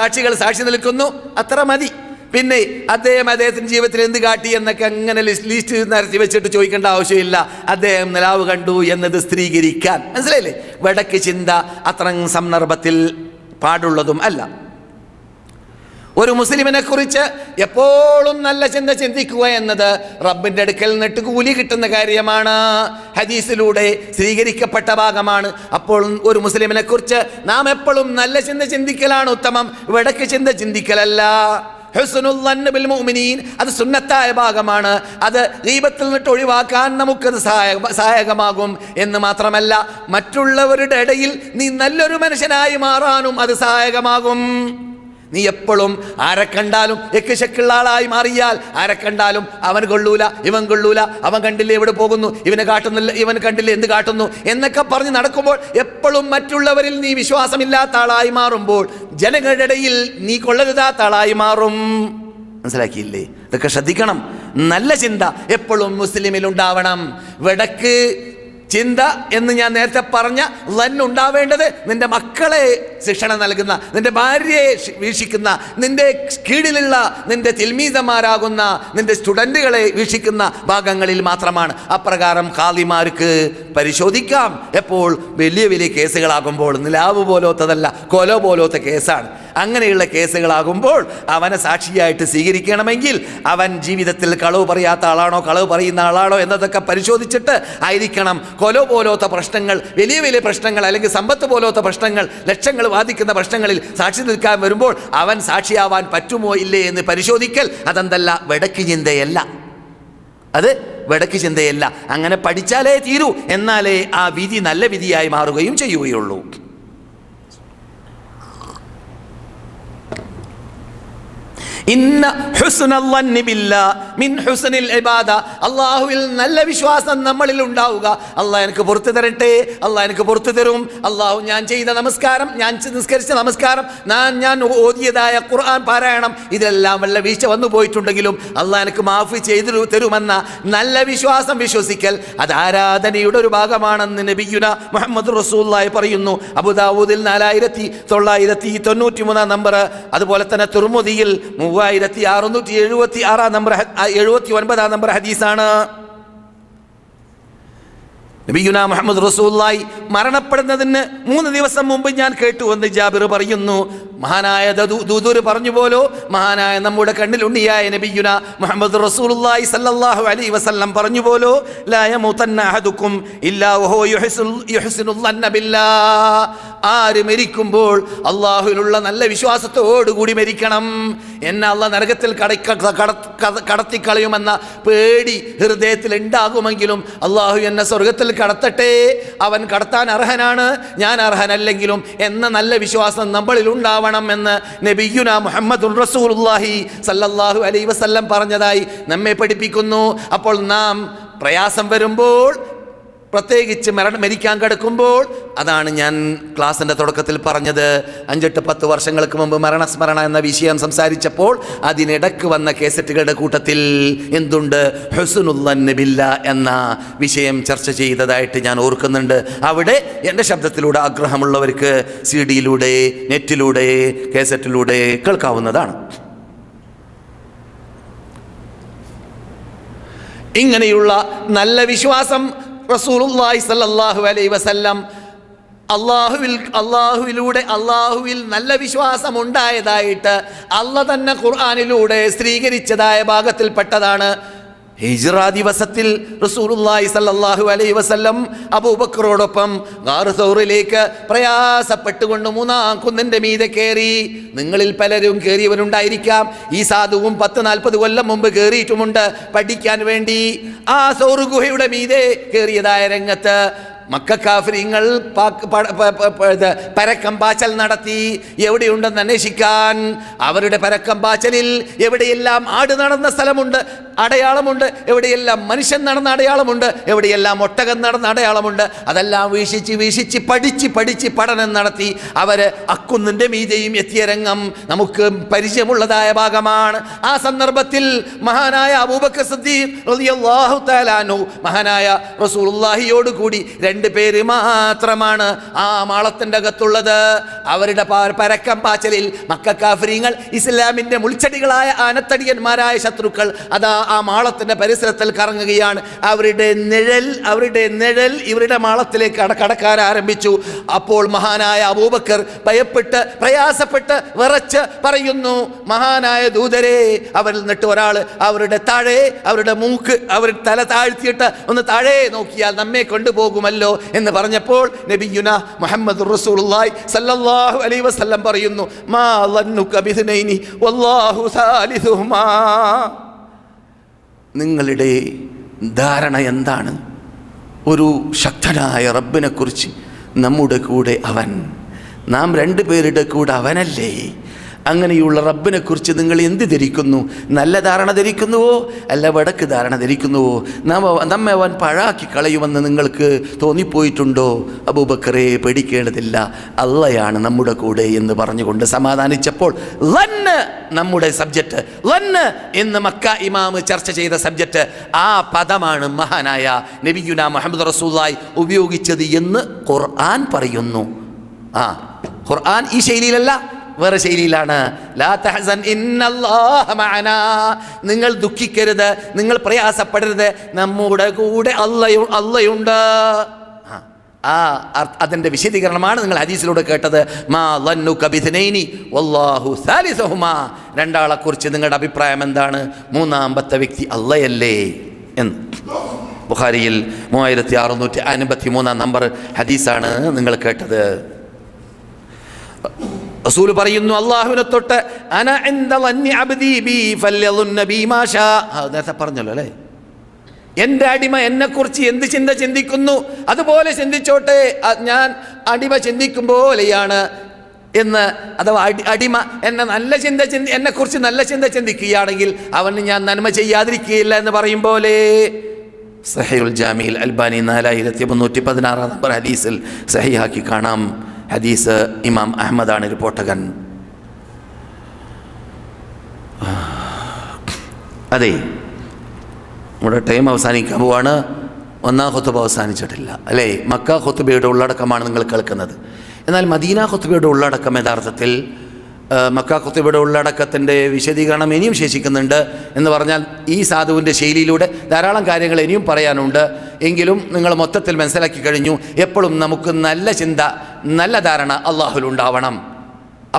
സാക്ഷി നിൽക്കുന്നു, അത്ര മതി. പിന്നെ അദ്ദേഹത്തിൻ്റെ ജീവിതത്തിൽ എന്ത് കാട്ടി എന്നൊക്കെ അങ്ങനെ ലിസ്റ്റ് നിരത്തി വെച്ചിട്ട് ചോദിക്കേണ്ട ആവശ്യമില്ല. അദ്ദേഹം നിലാവ് കണ്ടു എന്നത് സ്ഥിരീകരിക്കാൻ. മനസ്സിലായില്ലേ? വടക്ക് ചിന്ത അത്രയും സന്ദർഭത്തിൽ പാടുള്ളതും അല്ല. ഒരു മുസ്ലിമിനെ കുറിച്ച് എപ്പോഴും നല്ല ചിന്ത ചിന്തിക്കുക എന്നത് റബ്ബിൻ്റെ അടുക്കൽ നിന്നിട്ട് കൂലി കിട്ടുന്ന കാര്യമാണ്, ഹദീസിലൂടെ സ്വീകരിക്കപ്പെട്ട ഭാഗമാണ്. അപ്പോൾ ഒരു മുസ്ലിമിനെ കുറിച്ച് നാം എപ്പോഴും നല്ല ചിന്ത ചിന്തിക്കലാണ് ഉത്തമം, വടക്ക് ചിന്ത ചിന്തിക്കലല്ല. ഹുസ്നുൽ ദന്ന് ബിൽ മുഅ്മിനീൻ അത് സുന്നത്തായ ഭാഗമാണ്. അത് ഗീബത്തിൽ നിന്നിട്ട് ഒഴിവാക്കാൻ നമുക്കത് സഹായകമാകും എന്ന് മാത്രമല്ല, മറ്റുള്ളവരുടെ ഇടയിൽ നീ നല്ലൊരു മനുഷ്യനായി മാറാനും അത് സഹായകമാകും. നീ എപ്പോഴും ആരെ കണ്ടാലും എക്കുശക്കുള്ള ആളായി മാറിയാൽ ആരെ കണ്ടാലും അവൻ കൊള്ളൂല, ഇവൻ കൊള്ളൂല, അവൻ കണ്ടില്ലേ എവിടെ പോകുന്നു, ഇവനെ കാട്ടുന്നില്ല, ഇവൻ കണ്ടില്ലേ എന്ത് കാട്ടുന്നു എന്നൊക്കെ പറഞ്ഞ് നടക്കുമ്പോൾ എപ്പോഴും മറ്റുള്ളവരിൽ നീ വിശ്വാസമില്ലാത്ത ആളായി മാറുമ്പോൾ ജനങ്ങളുടെ ഇടയിൽ നീ കൊള്ളരുതാത്ത ആളായി മാറും. മനസ്സിലാക്കിയില്ലേ? ഇതൊക്കെ ശ്രദ്ധിക്കണം. നല്ല ചിന്ത എപ്പോഴും മുസ്ലിമിൽ ഉണ്ടാവണം. വടക്ക് ചിന്ത എന്ന് ഞാൻ നേരത്തെ പറഞ്ഞ ഉണ്ടാവേണ്ടത് നിന്റെ മക്കളെ ശിക്ഷണ നൽകുന്ന, നിന്റെ ഭാര്യയെ വീക്ഷിക്കുന്ന, നിന്റെ കീഴിലുള്ള നിന്റെ തിൽമീദന്മാരാകുന്ന നിന്റെ സ്റ്റുഡൻറ്റുകളെ വീക്ഷിക്കുന്ന ഭാഗങ്ങളിൽ മാത്രമാണ്. അപ്രകാരം ഖാദിമാർക്ക് പരിശോധിക്കാം. എപ്പോൾ വലിയ വലിയ കേസുകളാകുമ്പോൾ, നിലാവ് പോലത്തതല്ല കൊല പോലത്തെ കേസാണ്, അങ്ങനെയുള്ള കേസുകളാകുമ്പോൾ അവനെ സാക്ഷിയായിട്ട് സ്വീകരിക്കണമെങ്കിൽ അവൻ ജീവിതത്തിൽ കളവ് പറയാത്ത ആളാണോ കളവ് പറയുന്ന ആളാണോ എന്നതൊക്കെ പരിശോധിച്ചിട്ട് ആയിരിക്കണം. കൊല പോലത്തെ പ്രശ്നങ്ങൾ, വലിയ വലിയ പ്രശ്നങ്ങൾ, അല്ലെങ്കിൽ സമ്പത്ത് പോലത്തെ പ്രശ്നങ്ങൾ, ലക്ഷങ്ങൾ വാദിക്കുന്ന പ്രശ്നങ്ങളിൽ സാക്ഷി നിൽക്കാൻ വരുമ്പോൾ അവൻ സാക്ഷിയാവാൻ പറ്റുമോ ഇല്ലേ എന്ന് പരിശോധിക്കൽ അതെന്തല്ല, വടക്ക് ചിന്തയല്ല. അത് വടക്ക് ചിന്തയല്ല. അങ്ങനെ പഠിച്ചാലേ തീരൂ. എന്നാലേ ആ വിധി നല്ല വിധിയായി മാറുകയും ചെയ്യുകയുള്ളൂ. ഇന്ന ഹുസ്നൽ ളന്നി ബില്ലാഹ് മിൻ ഹുസ്നിൽ ഇബാദ. അല്ലാഹുവിൽ നല്ല വിശ്വാസം നമ്മളിൽ ഉണ്ടാവുക. അല്ലാഹ് എനിക്ക് പുറത്തു തരട്ടെ, അല്ലാഹ് എനിക്ക് പുറത്തു തരും. അല്ലാഹു ഞാൻ ചെയ്ത നമസ്കാരം, ഞാൻ നിസ്കരിച്ച നമസ്കാരം, ഞാൻ ഓതിയതായ ഖുർആൻ പാരായണം, ഇതിലെല്ലാം വല്ല വീഴ്ച വന്നു പോയിട്ടുണ്ടെങ്കിലും അല്ലാഹ് എനിക്ക് മാഫ് ചെയ്തു തരുമെന്ന നല്ല വിശ്വാസം വിശ്വസിക്കൽ അത് ആരാധനയുടെ ഒരു ഭാഗമാണെന്ന് നബിയുന മുഹമ്മദ് റസൂലുള്ളാഹി പറയുന്നു. അബൂദാവൂദിൽ 4993 നമ്പർ, അതുപോലെ തന്നെ തുർമുദിയിൽ 3676 നമ്പർ 79 നമ്പർ ഹദീസാണ്. നബിയുനാ മുഹമ്മദ് റസൂലുള്ളാഹി മരണപ്പെടുന്നതിന് 3 ദിവസം മുമ്പ് ഞാൻ കേട്ടു എന്ന് ജാബിർ പറയുന്നു. മഹാനായ ദൂദൂർ പറഞ്ഞു പോലോ, മഹാനായ നമ്മുടെ കണ്ണിലുണ്ണിയായ നബിയുനാ മുഹമ്മദ് റസൂലുള്ളാഹി സല്ലല്ലാഹു അലൈഹി വസല്ലം പറഞ്ഞു പോലോ, ലാ യമൂതന്ന അഹദുക്കും ഇല്ലാ വഹുവ യുഹ്സിനുൽ ളന്ന ബില്ലാഹ്. ആര് മരിക്കുമ്പോൾ അള്ളാഹുവിലുള്ള നല്ല വിശ്വാസത്തോടുകൂടി മരിക്കണം. എന്നെ അള്ളാഹ് നരകത്തിൽ കടത്തിക്കളയുമെന്ന പേടി ഹൃദയത്തിൽ ഉണ്ടാകുമെങ്കിലും അള്ളാഹു എന്നെ സ്വർഗത്തിൽ കടത്തട്ടെ, അവൻ കടത്താൻ അർഹനാണ്, ഞാൻ അർഹനല്ലെങ്കിലും എന്ന നല്ല വിശ്വാസം നമ്മളിൽ ഉണ്ടാവണം എന്ന് നബിയുനാ മുഹമ്മദുർ റസൂലുള്ളാഹി സല്ലല്ലാഹു അലൈഹി വസല്ലം പറഞ്ഞതായി നമ്മെ പഠിപ്പിക്കുന്നു. അപ്പോൾ നാം പ്രയാസം വരുമ്പോൾ, പ്രത്യേകിച്ച് മരിക്കാൻ കിടക്കുമ്പോൾ, അതാണ് ഞാൻ ക്ലാസിൻ്റെ തുടക്കത്തിൽ പറഞ്ഞത്, 5-10 വർഷങ്ങൾക്ക് മുമ്പ് മരണസ്മരണ എന്ന വിഷയം സംസാരിച്ചപ്പോൾ അതിനിടക്ക് വന്ന കേസറ്റുകളുടെ കൂട്ടത്തിൽ എന്തുണ്ട്, ഹുസ്നുൽ ളന്നി ബില്ലാഹ് എന്ന വിഷയം ചർച്ച ചെയ്തതായിട്ട് ഞാൻ ഓർക്കുന്നുണ്ട്. അവിടെ എൻ്റെ ശബ്ദത്തിലൂടെ ആഗ്രഹമുള്ളവർക്ക് CD-യിലൂടെ, നെറ്റിലൂടെ, കേസറ്റിലൂടെ കേൾക്കാവുന്നതാണ്. ഇങ്ങനെയുള്ള നല്ല വിശ്വാസം റസൂലുള്ളാഹി സ്വല്ലല്ലാഹു അലൈഹി വസല്ലം അള്ളാഹുവിൽ നല്ല വിശ്വാസം ഉണ്ടായതായിട്ട് അള്ളാഹ് തന്നെ ഖുർആനിലൂടെ സ്ഥിരീകരിച്ചതായ ഭാഗത്തിൽപ്പെട്ടതാണ്. ഹിജ്റ ദിവസത്തിൽ റസൂലുള്ളാഹി സ്വല്ലല്ലാഹു അലൈഹി വസല്ലം അബൂബക്കറോടൊപ്പം ഗാർ സൗറിലേക്ക് പ്രയാസപ്പെട്ടുകൊണ്ട് 3-ാം കുന്നിൻ്റെ മീതെ കയറി. നിങ്ങളിൽ പലരും കയറിയവരുണ്ടായിരിക്കാം. ഈ സാധുവും 10-40 കൊല്ലം മുമ്പ് കയറിയിട്ടുമുണ്ട് പഠിക്കാൻ വേണ്ടി. ആ സൗർ ഗുഹയുടെ മീതെ കയറിയതായ രംഗത്ത് മക്കക്കാഫിരിങ്ങൾ പരക്കം പാച്ചൽ നടത്തി. എവിടെയുണ്ടെന്ന് അന്വേഷിക്കാൻ അവരുടെ പരക്കം പാച്ചലിൽ എവിടെയെല്ലാം ആട് നടന്ന സ്ഥലമുണ്ട്, അടയാളമുണ്ട്, എവിടെയെല്ലാം മനുഷ്യൻ നടന്ന അടയാളമുണ്ട്, എവിടെയെല്ലാം ഒട്ടകം നടന്ന അടയാളമുണ്ട്, അതെല്ലാം വീക്ഷിച്ച് പഠിച്ച് പഠനം നടത്തി അവർ അക്കുന്നിൻ്റെ മീതെയും എത്തിയ രംഗം നമുക്ക് പരിചയമുള്ളതായ ഭാഗമാണ്. ആ സന്ദർഭത്തിൽ മഹാനായ അബൂബക്കർ സിദ്ദീഖ് റളിയല്ലാഹു തആല അൻഹു മഹാനായ റസൂലുള്ളാഹിയോട് കൂടി 2 പേര് മാത്രമാണ് ആ മാളത്തിൻ്റെ അകത്തുള്ളത്. അവരുടെ പരക്കം പാച്ചലിൽ മക്കക്കാഫിരീങ്ങൾ, ഇസ്ലാമിൻ്റെ മുൾച്ചെടികളായ ആനത്തടിയന്മാരായ ശത്രുക്കൾ അതാ ആ മാളത്തിൻ്റെ പരിസരത്തിൽ കറങ്ങുകയാണ്. അവരുടെ നിഴൽ ഇവരുടെ മാളത്തിലേക്ക് കടക്കാൻ ആരംഭിച്ചു. അപ്പോൾ മഹാനായ അബൂബക്കർ ഭയപ്പെട്ട് പ്രയാസപ്പെട്ട് വിറച്ച് പറയുന്നു, മഹാനായ ദൂതരെ, അവരിൽ നിന്നിട്ട് ഒരാൾ അവരുടെ മൂക്ക് തല താഴ്ത്തിയിട്ട് ഒന്ന് താഴെ നോക്കിയാൽ നമ്മെ കൊണ്ടുപോകുമല്ലോ എന്ന് പറഞ്ഞപ്പോൾ നബിയുനാ മുഹമ്മദ് റസൂലുള്ളാഹി സല്ലല്ലാഹു അലൈഹി വസല്ലം പറയുന്നു, മാ ളന്നുക ബിസ്നൈനി വല്ലാഹു സാലിസുഹുമാ. നിങ്ങളുടെ ധാരണ എന്താണ്? ഒരു ശക്തനായ റബ്ബിനെ കുറിച്ച് നമ്മുടെ കൂടെ നാം 2 പേരുടെ കൂടെ അവനല്ലേ? അങ്ങനെയുള്ള റബ്ബിനെക്കുറിച്ച് നിങ്ങൾ എന്ത് ധരിക്കുന്നു? നല്ല ധാരണ ധരിക്കുന്നുവോ അല്ല വടക്ക് ധാരണ ധരിക്കുന്നുവോ? നമ്മെ അവൻ പാഴാക്കി കളയുമെന്ന് നിങ്ങൾക്ക് തോന്നിപ്പോയിട്ടുണ്ടോ? അബൂബക്കറെ, പേടിക്കേണ്ടതില്ല, അള്ളയാണ് നമ്മുടെ കൂടെ എന്ന് പറഞ്ഞുകൊണ്ട് സമാധാനിച്ചപ്പോൾ ലന്ന് നമ്മുടെ സബ്ജക്റ്റ്, ലന്ന് എന്ന് മക്ക ഇമാമ് ചർച്ച ചെയ്ത സബ്ജക്റ്റ്, ആ പദമാണ് മഹാനായ നബിയുനാ മുഹമ്മദ് റസൂലുള്ളാഹി ഉപയോഗിച്ചത് എന്ന് ഖുർആൻ പറയുന്നു. ഖുർആൻ ഈ ശൈലിയിലല്ല, വേറെ ശൈലിയിലാണ്. ലാ തഹ്സൻ ഇന്നല്ലാഹ മഅനാ, നിങ്ങൾ ദുഃഖിക്കരുത്, നിങ്ങൾ പ്രയാസപ്പെടരുത്, നമ്മുടെ കൂടെ അള്ളയുണ്ട്. അതിൻ്റെ വിശദീകരണമാണ് നിങ്ങൾ ഹദീസിലൂടെ കേട്ടത്. മാ ളന്നുക ബിത്നൈനി വല്ലാഹു സാലിസുഹുമാ, രണ്ടാളെക്കുറിച്ച് നിങ്ങളുടെ അഭിപ്രായം എന്താണ്? മൂന്നാമത്തെ വ്യക്തി അള്ളയല്ലേ എന്ന്. ബുഖാരിയിൽ 3653 നമ്പർ ഹദീസാണ് നിങ്ങൾ കേട്ടത്. റസൂൽ പറയുന്നു, അല്ലാഹുവിനെ തൊട്ട് അന ഇൻദ വന്നി അബ്ദി ബി ഫല്യളുന്ന ബി മാ ഷാ, നേരത്തെ പറഞ്ഞല്ലോ അല്ലേ, എൻ്റെ അടിമ എന്നെക്കുറിച്ച് എന്ത് ചിന്ത ചിന്തിക്കുന്നു അതുപോലെ ചിന്തിച്ചോട്ടെ, ഞാൻ അടിമ ചിന്തിക്കും പോലെയാണ് എന്ന്. അഥവാ അടിമ എന്നെക്കുറിച്ച് നല്ല ചിന്ത ചിന്തിക്കുകയാണെങ്കിൽ അവന് ഞാൻ നന്മ ചെയ്യാതിരിക്കുകയില്ല എന്ന് പറയും പോലെ. സഹീഹുൽ ജാമിയിൽ അൽബാനി 4316 നമ്പർ ഹദീസിൽ സഹീഹാക്കി കാണാം. ഹദീസ് ഇമാം അഹ്മദാണ് റിപ്പോർട്ടകൻ. അതെ, നമ്മുടെ ടൈം അവസാനിക്കാൻ പോവാണ്. ഒന്നാം ഖുത്ബ അവസാനിച്ചിട്ടില്ല അല്ലേ? മക്ക ഖുത്ബയുടെ ഉള്ളടക്കമാണ് നിങ്ങൾ കേൾക്കുന്നത്. എന്നാൽ മദീന ഖുത്ബയുടെ ഉള്ളടക്കം യഥാർത്ഥത്തിൽ മക്ക ഖുത്ബയുടെ ഉള്ളടക്കത്തിൻ്റെ വിശദീകരണം ഇനിയും ശേഷിക്കുന്നുണ്ട്. എന്ന് പറഞ്ഞാൽ ഈ സാധുവിൻ്റെ ശൈലിയിലൂടെ ധാരാളം കാര്യങ്ങൾ ഇനിയും പറയാനുണ്ട്. എങ്കിലും നിങ്ങൾ മൊത്തത്തിൽ മനസ്സിലാക്കി കഴിഞ്ഞു. എപ്പോഴും നമുക്ക് നല്ല ചിന്ത, നല്ല ധാരണ അള്ളാഹുലുണ്ടാവണം.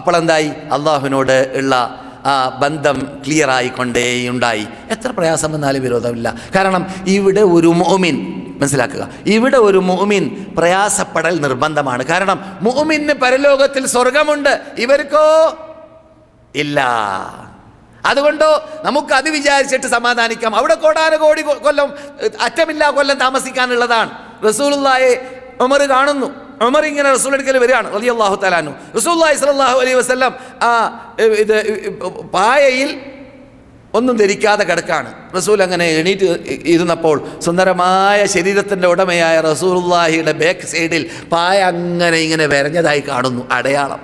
അപ്പോൾ എന്തായി? അള്ളാഹുവിനോട് ഉള്ള ആ ബന്ധം ക്ലിയറായിക്കൊണ്ടേയുണ്ടായി. എത്ര പ്രയാസം വന്നാലും വിരോധമില്ല. കാരണം ഇവിടെ ഒരു മുഅ്മിൻ, മനസ്സിലാക്കുക, ഇവിടെ ഒരു മുഅ്മിൻ പ്രയാസപ്പെടൽ നിർബന്ധമാണ്. കാരണം മുഅ്മിന് പരലോകത്തിൽ സ്വർഗമുണ്ട്, ഇവർക്കോ ഇല്ല. അതുകൊണ്ടോ നമുക്ക് അത് വിചാരിച്ചിട്ട് സമാധാനിക്കാം. അവിടെ കോടാനുകോടി കൊല്ലം, അറ്റമില്ലാ കൊല്ലം താമസിക്കാനുള്ളതാണ്. റസൂലുള്ളാഹിയെ ഉമർ കാണുന്നു. ഉമർ ഇങ്ങനെ റസൂൽ അടുക്കൽ വരികയാണ് റളിയല്ലാഹു തആല അൻഹു. റസൂലുള്ളാഹി സ്വല്ലല്ലാഹു അലൈഹി വസല്ലം പായയിൽ ഒന്നും ധരിക്കാതെ കിടക്കാണ്. റസൂൽ അങ്ങനെ എണീറ്റ് ഇരുന്നപ്പോൾ സുന്ദരമായ ശരീരത്തിൻ്റെ ഉടമയായ റസൂലുള്ളാഹിയുടെ ബാക്ക് സൈഡിൽ പായ അങ്ങനെ ഇങ്ങനെ വരഞ്ഞതായി കാണുന്നു. അടയാളം.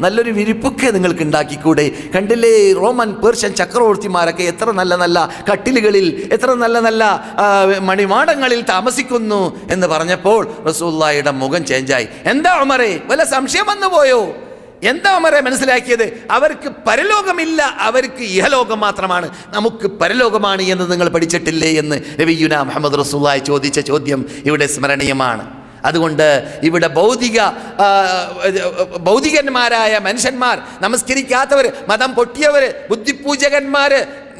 നല്ലൊരു വിരിപ്പൊക്കെ നിങ്ങൾക്ക് ഉണ്ടാക്കിക്കൂടെ? കണ്ടില്ലേ, റോമൻ പേർഷ്യൻ ചക്രവർത്തിമാരൊക്കെ എത്ര നല്ല നല്ല കട്ടിലുകളിൽ, എത്ര നല്ല നല്ല മണിമാടങ്ങളിൽ താമസിക്കുന്നു എന്ന് പറഞ്ഞപ്പോൾ റസൂലുള്ളാഹിയുടെ മുഖം ചേഞ്ചായി. എന്താ ഉമറേ, വല്ല സംശയം വന്നു പോയോ? എന്താ ഉമറേ മനസ്സിലാക്കിയത്? അവർക്ക് പരലോകമില്ല, അവർക്ക് ഇഹലോകം മാത്രമാണ്, നമുക്ക് പരലോകമാണ് എന്ന് നിങ്ങൾ പഠിച്ചിട്ടില്ലേ എന്ന് നബിയുനാ മുഹമ്മദ് റസൂലുള്ളാഹി ചോദിച്ച ചോദ്യം ഇവിടെ സ്മരണീയമാണ്. അതുകൊണ്ട് ഇവിടെ ഭൗതികന്മാരായ മനുഷ്യന്മാർ, നമസ്കരിക്കാത്തവർ, മതം പൊട്ടിയവർ, ബുദ്ധിപൂജകന്മാർ,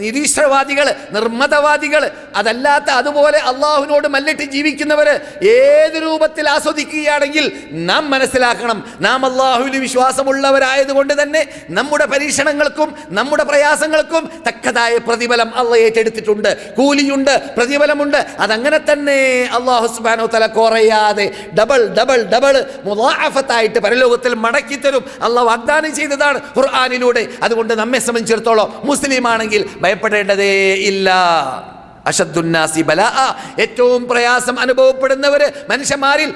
നിരീശ്വരവാദികൾ, നിർമ്മതവാദികൾ, അതല്ലാത്ത അതുപോലെ അള്ളാഹുവിനോട് മല്ലിട്ട് ജീവിക്കുന്നവർ ഏത് രൂപത്തിൽ ആസ്വദിക്കുകയാണെങ്കിൽ നാം മനസ്സിലാക്കണം, നാം അള്ളാഹുവിൽ വിശ്വാസമുള്ളവരായതുകൊണ്ട് തന്നെ നമ്മുടെ പരീക്ഷണങ്ങൾക്കും നമ്മുടെ പ്രയാസങ്ങൾക്കും തക്കതായ പ്രതിഫലം അള്ളാഹ് ഏറ്റെടുത്തിട്ടുണ്ട്. കൂലിയുണ്ട്, പ്രതിഫലമുണ്ട്. അതങ്ങനെ തന്നെ അള്ളാഹു സുബ്ഹാനഹു വ തആല കുറയാതെ ഡബിൾ ഡബിൾ ഡബിൾ മുളാഅഫത്തായിട്ട് പരലോകത്തിൽ മടക്കിത്തരും. അള്ളാഹ് വാഗ്ദാനം ചെയ്തതാണ് ഖുർആനിലൂടെ. അതുകൊണ്ട് നമ്മെ സംബന്ധിച്ചിടത്തോളം മുസ്ലിം ആണെങ്കിൽ ഭയപ്പെടേണ്ടതേ ഇല്ല. അശദ്ദുന്നാസി ബലാഅ, ഏറ്റവും പ്രയാസം അനുഭവപ്പെടുന്നവര് മനുഷ്യന്മാരിൽ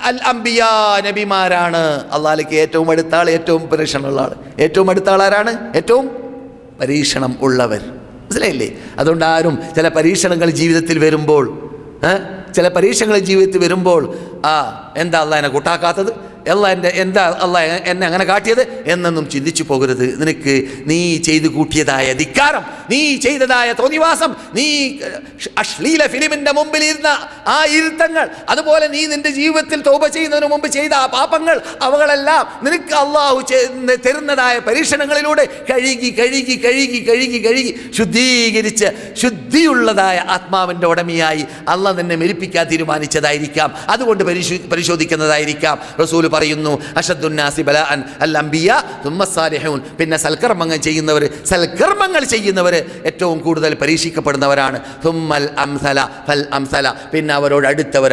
അൽ അംബിയാ, നബിമാരാണ്. അള്ളാഹിലേക്ക് ഏറ്റവും അടുത്ത ആൾ, ഏറ്റവും പരീക്ഷണമുള്ള ആൾ. ഏറ്റവും അടുത്ത ആളാരാണ്? ഏറ്റവും പരീക്ഷണം ഉള്ളവർ. മനസ്സിലായില്ലേ? അതുകൊണ്ട് ആരും ചില പരീക്ഷണങ്ങൾ ജീവിതത്തിൽ വരുമ്പോൾ എന്താ അള്ളാഹ് എന്നെ കൂട്ടാക്കാത്തത്, എന്താ അള്ളാഹ് എന്നെ അങ്ങനെ കാട്ടിയത് എന്നൊന്നും ചിന്തിച്ചു പോകരുത്. നിനക്ക് നീ ചെയ്തു കൂട്ടിയതായ ധിക്കാരം, നീ ചെയ്തതായ തോന്നിവാസം, നീ അശ്ലീല ഫിലിമിന്റെ മുമ്പിൽ ഇരുന്ന ആ ഇരുത്തങ്ങൾ, അതുപോലെ നീ നിന്റെ ജീവിതത്തിൽ തൗബ ചെയ്യുന്നതിന് മുമ്പ് ചെയ്ത ആ പാപങ്ങൾ, അവകളെല്ലാം നിനക്ക് അള്ളാഹു തരുന്നതായ പരീക്ഷണങ്ങളിലൂടെ കഴുകി കഴുകി കഴുകി കഴുകി കഴുകി ശുദ്ധീകരിച്ച് ശുദ്ധിയുള്ളതായ ആത്മാവിൻ്റെ ഉടമയായി അള്ളാഹ് നിന്നെ മെരിപ്പിക്കാൻ തീരുമാനിച്ചതായിരിക്കാം. അതുകൊണ്ട് പരിശോധിക്കുന്നതായിരിക്കാം. റസൂൽ പറയുന്നു, അഷദ്ദുന്നാസി ബലാഅൻ അൽ അംബിയ തുമ്മ സാലിഹൂൻ, പിന്നെ സൽക്കർമ്മങ്ങൾ ചെയ്യുന്നവർ ഏറ്റവും കൂടുതൽ പരീക്ഷിക്കപ്പെടുന്നവരാണ്. തുമ്മൽ അംസല ഫൽ അംസല, പിന്നെ അവരോട് അടുത്തവർ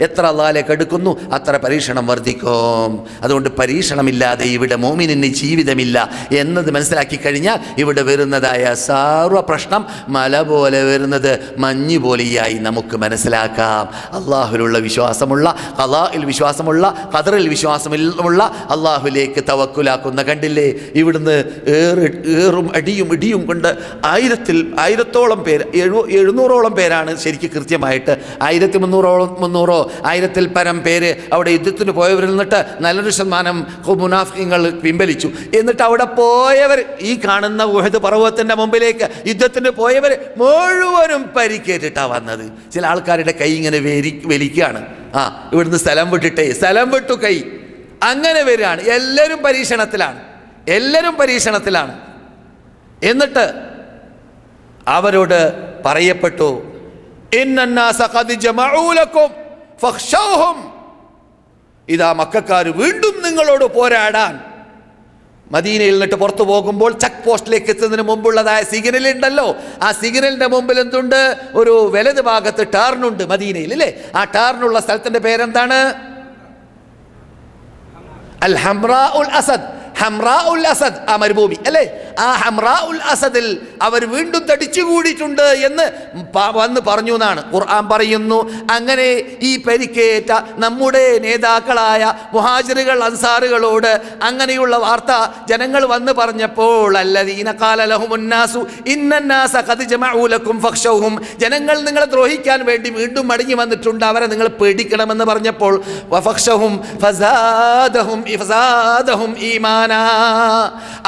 എത്ര അല്ലാഹുവിലേക്ക് അടുക്കുന്നു അത്ര പരീക്ഷണം വർദ്ധിക്കും. അതുകൊണ്ട് പരീക്ഷണമില്ലാതെ ഇവിടെ മുഅ്മിനിന് ജീവിതമില്ല എന്നത് മനസ്സിലാക്കി കഴിഞ്ഞാൽ ഇവിടെ വരുന്നതായ സർവ്വ പ്രശ്നം മല പോലെ വരുന്നത് മഞ്ഞ് പോലെയായി നമുക്ക് മനസ്സിലാക്കാം. അള്ളാഹുവിലുള്ള വിശ്വാസമുള്ള, ഖളാഇൽ വിശ്വാസമുള്ള, ഖദറിൽ വിശ്വാസമുള്ള, അള്ളാഹുവിലേക്ക് തവക്കുലാക്കുന്ന, കണ്ടില്ലേ ഇവിടുന്ന് ഏറും അടിയും ഇടിയും കൊണ്ട് 1000-ഓളം പേര്, 700ഓളം പേരാണ് ശരിക്കും കൃത്യമായിട്ട്, 1300 1000-ൽ പരം പേര് അവിടെ യുദ്ധത്തിന് പോയവരിൽ നിന്നിട്ട് നല്ലൊരു ശതമാനം മുനാഫിഖീങ്ങൾ പിൻവലിച്ചു. എന്നിട്ട് അവിടെ പോയവർ, ഈ കാണുന്ന ഉഹദ് പർവ്വതത്തിന്റെ മുമ്പിലേക്ക് യുദ്ധത്തിന് പോയവർ മുഴുവനും പരിക്കേറ്റിട്ടാണ് വന്നത്. ചില ആൾക്കാരുടെ കൈ ഇങ്ങനെ വലിക്കുകയാണ്, ഇവിടുന്ന് സ്ഥലം വിട്ടു കൈ, അങ്ങനെ വരികയാണ്. എല്ലാവരും പരീക്ഷണത്തിലാണ്. എന്നിട്ട് അവരോട് പറയപ്പെട്ടു, ഇന്നന്നാസ ഖദ് ജമഊ ലക്കും ഫഖ്ശൗഹും, ഇതാ മക്കക്കാർ വീണ്ടും നിങ്ങളോട് പോരാടാൻ. മദീനയിൽ നിന്നിട്ട് പുറത്തു പോകുമ്പോൾ ചെക്ക് പോസ്റ്റിലേക്ക് എത്തുന്നതിന് മുമ്പുള്ളതായ സിഗ്നൽ ഉണ്ടല്ലോ, ആ സിഗ്നലിന്റെ മുമ്പിൽ എന്തുണ്ട്? ഒരു വലത് ഭാഗത്ത് ടേർനുണ്ട് മദീനയിൽ, അല്ലേ? ആ ടേർനുള്ള സ്ഥലത്തിന്റെ പേരെന്താണ്? അൽ ഹംറാ ഉൽ അസദ്. ആ മരുഭൂമി, അല്ലേ? ആ ഹംറാ ഉൽ അസദിൽ അവർ വീണ്ടും തടിച്ചുകൂടിയിട്ടുണ്ട് എന്ന് വന്ന് പറഞ്ഞു എന്നാണ് ഖുർആൻ പറയുന്നു. അങ്ങനെ ഈ പരിക്കേറ്റ നമ്മുടെ നേതാക്കളായ മുഹാജിറുകൾ, അൻസാറുകളോട് അങ്ങനെയുള്ള വാർത്ത ജനങ്ങൾ വന്ന് പറഞ്ഞപ്പോൾ, അല്ലദീന ഖാല ലഹുമുന്നാസു ഇന്നന്നാസ ഖദ് ജമഊ ലക്കും ഫഖ്ശൗഹും, ജനങ്ങൾ നിങ്ങളെ ദ്രോഹിക്കാൻ വേണ്ടി വീണ്ടും മടങ്ങി വന്നിട്ടുണ്ട്, അവരെ നിങ്ങൾ പേടിക്കണമെന്ന് പറഞ്ഞപ്പോൾ, വഫഖ്ശൗഹും ഫസാദഹും ഈമാന,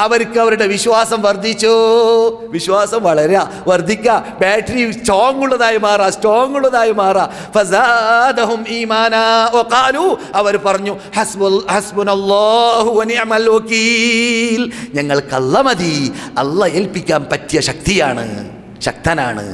അവർക്ക് അവരുടെ വിശ്വാസം വർദ്ധിച്ചു. വിശ്വാസം വർദ്ധിക്കുക, ബാറ്ററി സ്ട്രോങ് ഉള്ളതായി മാറാ. ഫസാദഹും ഈമാന വഖാലു, അവർ പറഞ്ഞു ഹസ്ബുനല്ലാഹു വനിഅമൽ വകീൽ, ഞങ്ങൾക്ക് അല്ലാഹ് മതി, അല്ലാഹ് ഏൽപ്പിക്കാൻ പറ്റിയ ശക്തനാണ്.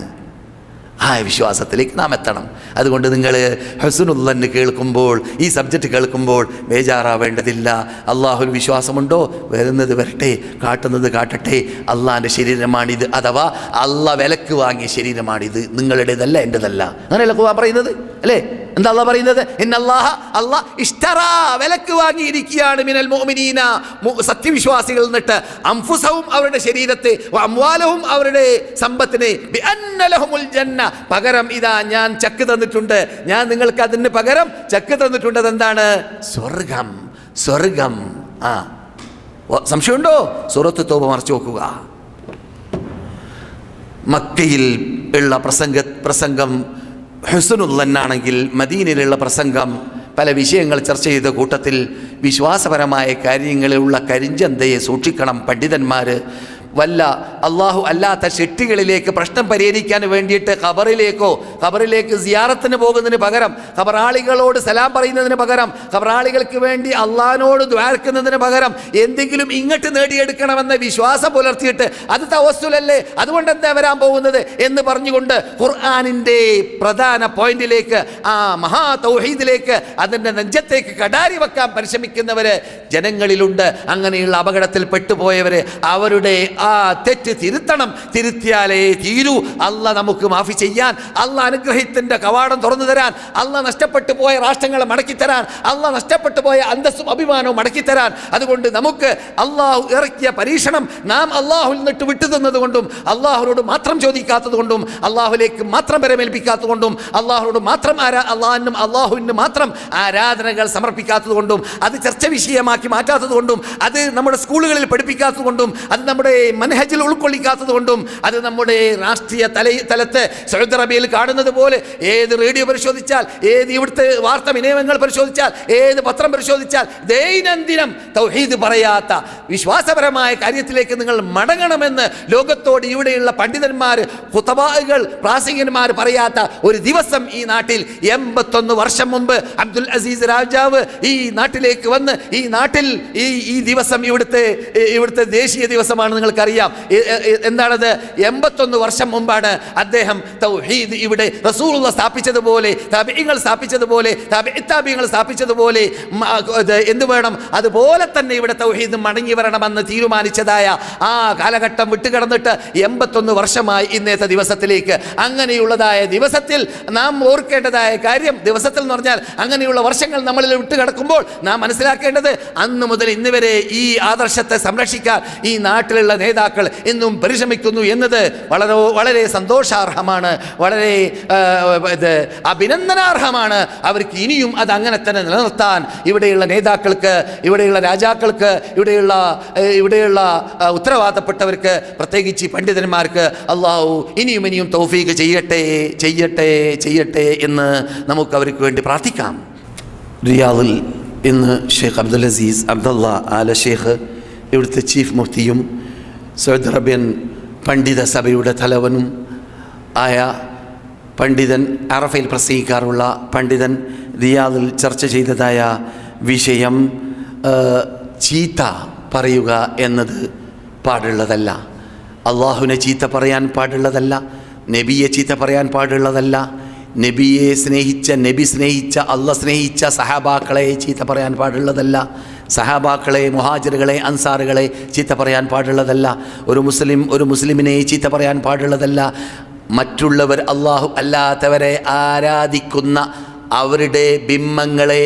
ആ വിശ്വാസത്തിലേക്ക് നാം എത്തണം. അതുകൊണ്ട് നിങ്ങൾ ഹുസ്നുൽ കേൾക്കുമ്പോൾ, ഈ സബ്ജക്റ്റ് കേൾക്കുമ്പോൾ ബേജാറാവേണ്ടതില്ല. അള്ളാഹുൽ വിശ്വാസമുണ്ടോ? വരുന്നത് വരട്ടെ, കാട്ടുന്നത് കാട്ടട്ടെ. അള്ളാഹിൻ്റെ ശരീരമാണിത്, അഥവാ അള്ളാഹ് വിലക്ക് വാങ്ങിയ ശരീരമാണിത്, നിങ്ങളുടേതല്ല, എൻ്റെതല്ല. അങ്ങനെയല്ല ഖുർആൻ പറയുന്നത്, അല്ലേ? എന്താ അള്ളാഹ് പറയുന്നത്? അള്ളാഹ് ഇഷ്തറാ, വിലക്ക് വാങ്ങിയിരിക്കുകയാണ്, മിനൽ മുഅ്മിനീന, സത്യവിശ്വാസികളിൽ നിന്നിട്ട്, അൻഫുസഹും അവരുടെ ശരീരത്തെ, അംവാലഹും അവരുടെ സമ്പത്തിനെ, ബിഅന്ന ലഹുമുൽ ജന്ന, പകരം ഇതാ ഞാൻ ചക്ക് തന്നിട്ടുണ്ട്, ഞാൻ നിങ്ങൾക്ക് അതിന് പകരം ചക്ക് തന്നിട്ടുണ്ട്. അതെന്താണ്? സ്വർഗം. സംശയമുണ്ടോ? സൂറത്ത് തൗബ മറിച്ച് നോക്കുക. മക്കയിൽ ഉള്ള പ്രസംഗം ഹുസ്നുൽ-ളന്നാണെങ്കിൽ മദീനയിലുള്ള പ്രസംഗം പല വിഷയങ്ങൾ ചർച്ച ചെയ്ത കൂട്ടത്തിൽ വിശ്വാസപരമായ കാര്യങ്ങളിലുള്ള കരിഞ്ചന്തയെ സൂക്ഷിക്കണം പണ്ഡിതന്മാർ. വല്ല അള്ളാഹു അല്ലാത്ത ശെട്ടികളിലേക്ക് പ്രശ്നം പരിഹരിക്കാൻ വേണ്ടിയിട്ട് ഖബറിലേക്ക് സിയാറത്തിന് പോകുന്നതിന് പകരം, ഖബറാളികളോട് സലാം പറയുന്നതിന് പകരം, ഖബറാളികൾക്ക് വേണ്ടി അള്ളാഹിനോട് ദ്വാരക്കുന്നതിന് പകരം എന്തെങ്കിലും ഇങ്ങോട്ട് നേടിയെടുക്കണമെന്ന വിശ്വാസം പുലർത്തിയിട്ട് അത് തവസ്സുലല്ലേ, അതുകൊണ്ട് എന്താ വരാൻ പോകുന്നത് എന്ന് പറഞ്ഞുകൊണ്ട് ഖുർആനിൻ്റെ പ്രധാന പോയിന്റിലേക്ക്, ആ മഹാ തൗഹീദിലേക്ക്, അതിൻ്റെ നെഞ്ചത്തേക്ക് കടാരി വെക്കാൻ പരിശ്രമിക്കുന്നവര് ജനങ്ങളിലുണ്ട്. അങ്ങനെയുള്ള അപകടത്തിൽ പെട്ടുപോയവര് അവരുടെ ആ തെറ്റ് തിരുത്തിയാലേ തീരൂ. അള്ളാഹ് നമുക്ക് മാഫി ചെയ്യാൻ, അള്ളാഹ് അനുഗ്രഹത്തിന്റെ കവാടം തുറന്നു തരാൻ, അള്ളാഹ് നഷ്ടപ്പെട്ടു പോയ രാഷ്ട്രങ്ങളെ മടക്കിത്തരാൻ, അള്ളാഹ് നഷ്ടപ്പെട്ടു പോയ അന്തസ്സും അഭിമാനവും മടക്കിത്തരാൻ. അതുകൊണ്ട് നമുക്ക് അള്ളാഹു ഇറക്കിയ പരീക്ഷണം നാം അള്ളാഹുവിൽ നിന്നിട്ട് വിട്ടുതന്നത് കൊണ്ടും, അള്ളാഹുവിനോട് മാത്രം ചോദിക്കാത്തത് കൊണ്ടും, അള്ളാഹുലേക്ക് മാത്രം പരമേൽപ്പിക്കാത്തത് കൊണ്ടും, അള്ളാഹുവിനോട് മാത്രം അള്ളാഹുവിന് മാത്രം ആരാധനകൾ സമർപ്പിക്കാത്തത് കൊണ്ടും, അത് ചർച്ച വിഷയമാക്കി മാറ്റാത്തത് കൊണ്ടും, അത് നമ്മുടെ സ്കൂളുകളിൽ പഠിപ്പിക്കാത്തത് കൊണ്ടും, അത് നമ്മുടെ മനഹജിൽ ഉൾക്കൊള്ളിക്കാത്തത് കൊണ്ടും, അത് നമ്മുടെ രാഷ്ട്രീയ തലത്ത് സൗദി അറേബ്യയിൽ കാണുന്നത് പോലെ ഏത് റേഡിയോ പരിശോധിച്ചാൽ, ഏത് ഇവിടുത്തെ വാർത്താ വിനിമയങ്ങൾ പരിശോധിച്ചാൽ, ഏത് പത്രം പരിശോധിച്ചാൽ ദൈനംദിനം തൗഹീദ് പറയാത്ത വിശ്വാസപരമായ കാര്യത്തിലേക്ക് നിങ്ങൾ മടങ്ങണമെന്ന് ലോകത്തോട് ഇവിടെയുള്ള പണ്ഡിതന്മാർ, ഖുതബാകൾ, പ്രാസംഗികന്മാർ പറയാത്ത ഒരു ദിവസം ഈ നാട്ടിൽ 81 വർഷം മുമ്പ് അബ്ദുൽ അസീസ് രാജാവ് ഈ നാട്ടിലേക്ക് വന്ന്, ഈ നാട്ടിൽ ഈ ദിവസം ഇവിടുത്തെ ദേശീയ ദിവസമാണ്, നിങ്ങൾക്ക് നമുക്കറിയാം. എന്താണത്? 81 വർഷം മുമ്പാണ് അദ്ദേഹം തൗഹീദ് ഇവിടെ റസൂലുള്ളാഹി സ്ഥാപിച്ചതുപോലെ, താബിഈങ്ങൾ സ്ഥാപിച്ചതുപോലെ, താബിഈങ്ങൾ സ്ഥാപിച്ചതുപോലെ എന്ത് വേണം, അതുപോലെ തന്നെ ഇവിടെ തൗഹീദ് മടങ്ങി വരണമെന്ന് തീരുമാനിച്ചതായ ആ കാലഘട്ടം വിട്ടുകിടന്നിട്ട് 81 വർഷമായി ഇന്നത്തെ ദിവസത്തിലേക്ക്. അങ്ങനെയുള്ളതായ ദിവസത്തിൽ നാം ഓർക്കേണ്ടതായ കാര്യം, ദിവസത്തിൽ എന്ന് പറഞ്ഞാൽ അങ്ങനെയുള്ള വർഷങ്ങൾ നമ്മളിൽ വിട്ടുകിടക്കുമ്പോൾ നാം മനസ്സിലാക്കേണ്ടത്, അന്ന് മുതൽ ഇന്ന് വരെ ഈ ആദർശത്തെ സംരക്ഷിക്കാൻ ഈ നാട്ടിലുള്ള നേതാക്കൾ ഇന്നും പരിശ്രമിക്കുന്നു എന്നത് വളരെ വളരെ സന്തോഷാർഹമാണ്, വളരെ അഭിനന്ദനാർഹമാണ്. അവർക്ക് ഇനിയും അത് അങ്ങനെ തന്നെ നിലനിർത്താൻ ഇവിടെയുള്ള നേതാക്കൾക്ക്, ഇവിടെയുള്ള രാജാക്കൾക്ക്, ഇവിടെയുള്ള ഉത്തരവാദപ്പെട്ടവർക്ക്, പ്രത്യേകിച്ച് പണ്ഡിതന്മാർക്ക് അള്ളാഹു ഇനിയും ഇനിയും തൗഫീഖ് ചെയ്യട്ടെ എന്ന് നമുക്ക് അവർക്ക് വേണ്ടി പ്രാർത്ഥിക്കാം. റിയാദിൽ ഇന്ന് ഷെയ്ഖ് അബ്ദുൽ അസീസ് അബ്ദുള്ള ആല ഷെയ്ഖ്, ഇവിടുത്തെ ചീഫ് മുഫ്തിയും സൗദി അറേബ്യൻ പണ്ഡിത സഭയുടെ തലവനും ആയ പണ്ഡിതൻ, അറഫയിൽ പ്രസംഗിക്കാറുള്ള പണ്ഡിതൻ റിയാദിൽ ചർച്ച ചെയ്തതായ വിഷയം ചീത്ത പറയുക എന്നത് പാടുള്ളതല്ല. അള്ളാഹുവിനെ ചീത്ത പറയാൻ പാടുള്ളതല്ല, നബിയെ ചീത്ത പറയാൻ പാടുള്ളതല്ല, നബിയെ സ്നേഹിച്ച, നബി സ്നേഹിച്ച, അള്ളാഹ് സ്നേഹിച്ച സഹാബാക്കളെ ചീത്ത പറയാൻ പാടുള്ളതല്ല, സഹാബാക്കളെ, മുഹാജിറുകളെ, അൻസാറുകളെ ചീത്ത പറയാൻ പാടുള്ളതല്ല, ഒരു മുസ്ലിമിനെ ചീത്ത പറയാൻ പാടുള്ളതല്ല, മറ്റുള്ളവർ അള്ളാഹു അല്ലാത്തവരെ ആരാധിക്കുന്ന അവരുടെ ബിംബങ്ങളെ,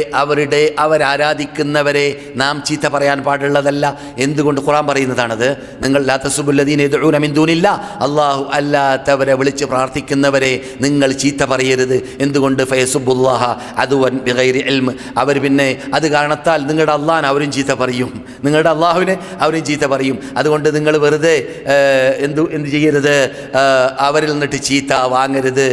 അവരാരാധിക്കുന്നവരെ നാം ചീത്ത പറയാൻ പാടുള്ളതല്ല. എന്തുകൊണ്ട്? ഖുർആൻ പറയുന്നതാണത്. നിങ്ങൾ ലാ തസ്ബുല്ലദീന യദ്ഊന മിൻ ദൂനില്ലാ, അല്ലാഹു അല്ലാത്തവരെ വിളിച്ച് പ്രാർത്ഥിക്കുന്നവരെ നിങ്ങൾ ചീത്ത പറയരുത്. എന്തുകൊണ്ട്? ഫയസുബുല്ലാഹ അദുവൻ ബിഗൈരി ഇൽമ്, അവർ പിന്നെ അത് കാരണത്താൽ നിങ്ങളുടെ അള്ളാഹിനെ അവരും ചീത്ത പറയും, നിങ്ങളുടെ അള്ളാഹുവിനെ അവരും ചീത്ത പറയും. അതുകൊണ്ട് നിങ്ങൾ വെറുതെ എന്ത് ചെയ്യരുത്, അവരിൽ നിന്നിട്ട് ചീത്ത വാങ്ങരുത്,